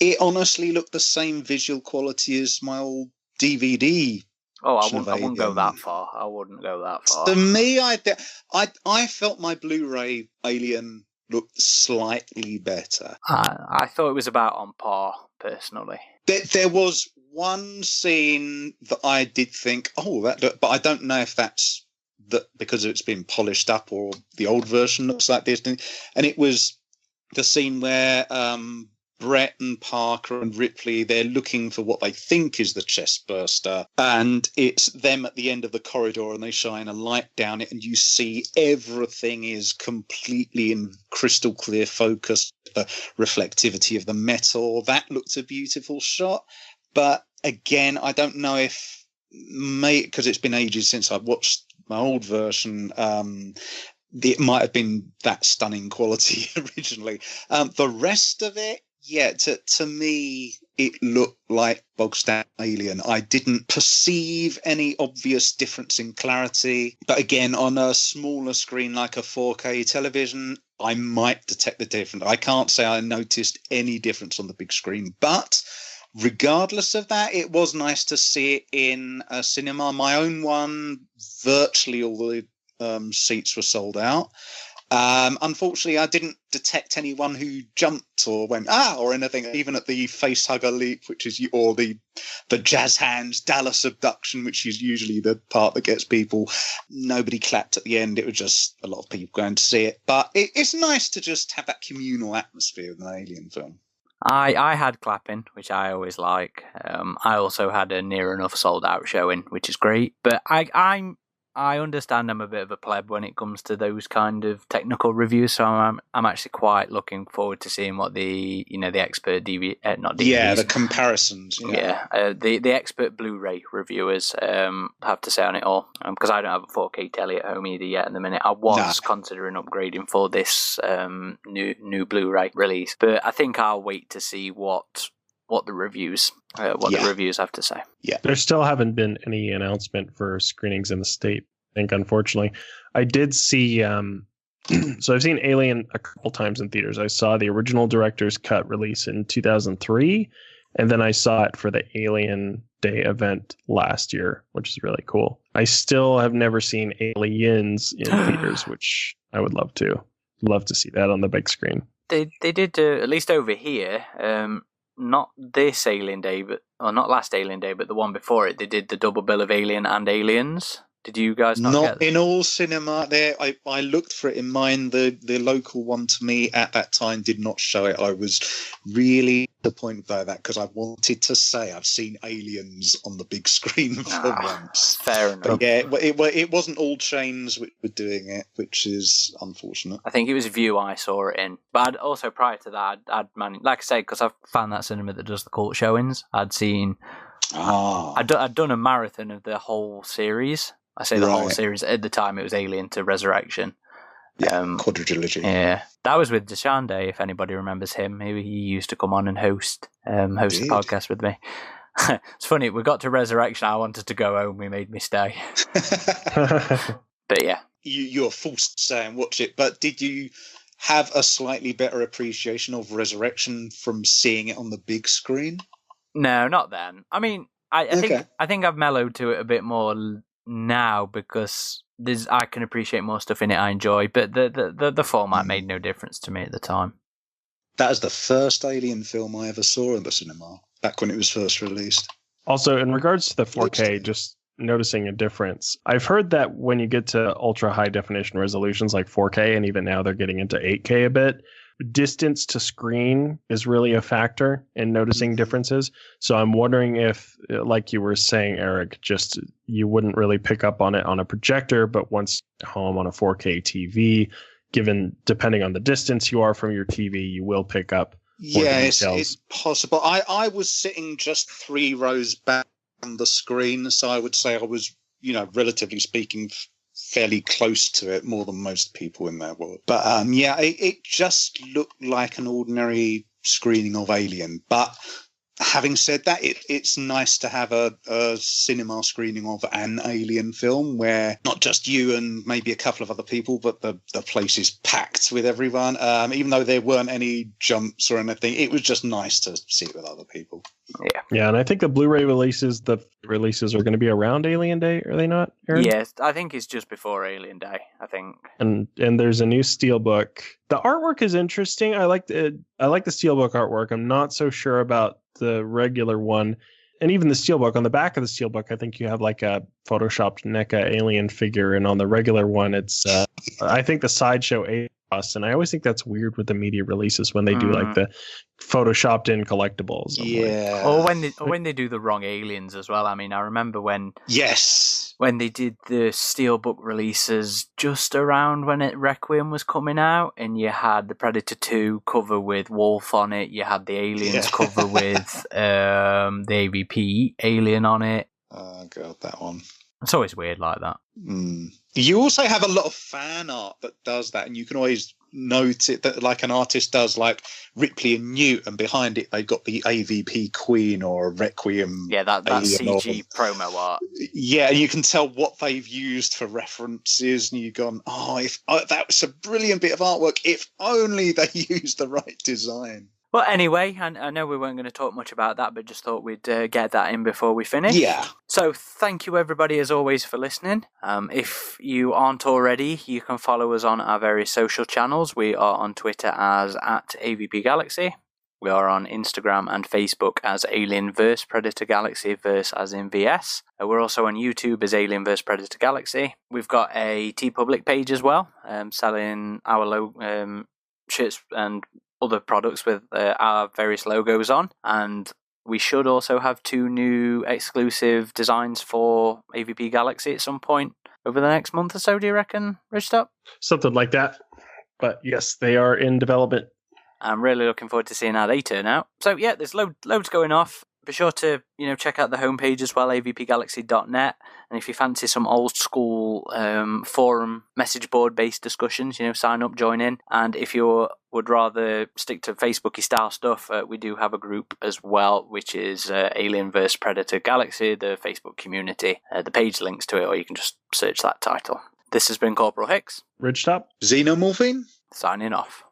it honestly looked the same visual quality as my old DVD. Oh, I wouldn't go that far. I wouldn't go that far. To me, I felt my Blu-ray Alien looked slightly better. I thought it was about on par, personally. There was one scene that I did think, but I don't know if that's because it's been polished up or the old version looks like this. And it was the scene where Brett and Parker and Ripley, they're looking for what they think is the chest burster, and it's them at the end of the corridor, and they shine a light down it, and you see everything is completely in crystal clear focus, the reflectivity of the metal. That looked a beautiful shot. But again, I don't know if, because it's been ages since I've watched my old version, it might have been that stunning quality originally. The rest of it, to me, it looked like bog standard Alien. I didn't perceive any obvious difference in clarity. But again, on a smaller screen like a 4K television, I might detect the difference. I can't say I noticed any difference on the big screen. But regardless of that, it was nice to see it in a cinema. My own one, virtually all the seats were sold out. Unfortunately, I didn't detect anyone who jumped or went or anything. Even at the face hugger leap, which is or the jazz hands Dallas abduction, which is usually the part that gets people. Nobody clapped at the end. It was just a lot of people going to see it. But it's nice to just have that communal atmosphere with an Alien film. I had clapping, which I always like. I also had a near enough sold out showing, which is great. But I understand I'm a bit of a pleb when it comes to those kind of technical reviews, so I'm actually quite looking forward to seeing what the expert not DVDs. Yeah, the comparisons. Yeah, the expert Blu-ray reviewers have to say on it all, because I don't have a 4K telly at home either yet. In the minute, I was considering upgrading for this new Blu-ray release, but I think I'll wait to see what the reviews have to say. Yeah, there still haven't been any announcement for screenings in the state, I think, unfortunately. I did see so I've seen Alien a couple times in theaters. I saw the original director's cut release in 2003, and then I saw it for the Alien Day event last year, which is really cool. I still have never seen Aliens in theaters, which I would love to see that on the big screen. They did, at least over here, not this Alien Day, not last Alien Day, but the one before it. They did the double bill of Alien and Aliens. Did you guys not get that? In all cinema there. I looked for it in mine. The local one to me at that time did not show it. I was really disappointed by that because I wanted to say I've seen Aliens on the big screen for once. Fair enough. But yeah, it wasn't all chains which were doing it, which is unfortunate. I think it was View I saw it in. But I'd also, prior to that, I'd managed, like I say, because I've found that cinema that does the cult showings, I'd seen... I'd done a marathon of the whole series. I say the whole series. At the time, it was Alien to Resurrection. Yeah, quadrilogy. Yeah, that was with Deshande, if anybody remembers him. He used to come on and host the podcast with me. It's funny, we got to Resurrection, I wanted to go home, he made me stay. But yeah. You're forced to say and watch it, but did you have a slightly better appreciation of Resurrection from seeing it on the big screen? No, not then. I mean, I think I've mellowed to it a bit more now because I can appreciate more stuff in it I enjoy, but the format made no difference to me at the time. That is the first Alien film I ever saw in the cinema, back when it was first released. Also, in regards to the 4K, just noticing a difference. I've heard that when you get to ultra high definition resolutions like 4K, and even now they're getting into 8K a bit, distance to screen is really a factor in noticing differences. So I'm wondering if, like you were saying, Eric, just you wouldn't really pick up on it on a projector, but once at home on a 4K TV, depending on the distance you are from your TV, you will pick up more details. It's possible. I was sitting just 3 rows back on the screen, so I would say I was, relatively speaking, fairly close to it, more than most people in their world. But it just looked like an ordinary screening of Alien. But having said that, it's nice to have a cinema screening of an Alien film where not just you and maybe a couple of other people, but the place is packed with everyone. Even though there weren't any jumps or anything, it was just nice to see it with other people. Yeah, and I think the Blu-ray releases are going to be around Alien Day, are they not, Aaron? Yes, I think it's just before Alien Day, I think. And there's a new steelbook. The artwork is interesting. I like the steelbook artwork. I'm not so sure about the regular one. And even the steelbook, on the back of the steelbook, I think you have like a photoshopped NECA alien figure, and on the regular one, it's I think the Sideshow A. And I always think that's weird with the media releases when they do like the photoshopped in collectibles. Yeah. Or when they do the wrong aliens as well. I mean, I remember when they did the Steelbook releases just around when Requiem was coming out, and you had the Predator 2 cover with Wolf on it, you had the Aliens cover with the AvP Alien on it. Oh god, that one. It's always weird like that. You also have a lot of fan art that does that, and you can always note it that like an artist does, like Ripley and Newt, and behind it they've got the AvP Queen or Requiem. Yeah, that CG promo art. Yeah, and you can tell what they've used for references, and you've gone, that was a brilliant bit of artwork. If only they used the right design. Well, anyway, I know we weren't going to talk much about that, but just thought we'd get that in before we finish. Yeah. So thank you, everybody, as always, for listening. If you aren't already, you can follow us on our various social channels. We are on Twitter as @AvP Galaxy. We are on Instagram and Facebook as Alien vs Predator Galaxy, verse as in VS. We're also on YouTube as Alien vs Predator Galaxy. We've got a TeePublic page as well, selling our shirts and other products with our various logos on. And we should also have 2 new exclusive designs for AvP Galaxy at some point over the next month or so, do you reckon, Richard? Something like that. But yes, they are in development. I'm really looking forward to seeing how they turn out. So yeah, there's loads going off. Be sure to check out the homepage as well, avpgalaxy.net. And if you fancy some old school forum message board based discussions, sign up, join in. And if you would rather stick to Facebooky style stuff, we do have a group as well, which is Alien vs Predator Galaxy, the Facebook community. The page links to it, or you can just search that title. This has been Corporal Hicks. Ridgetop. Xenomorphine. Signing off.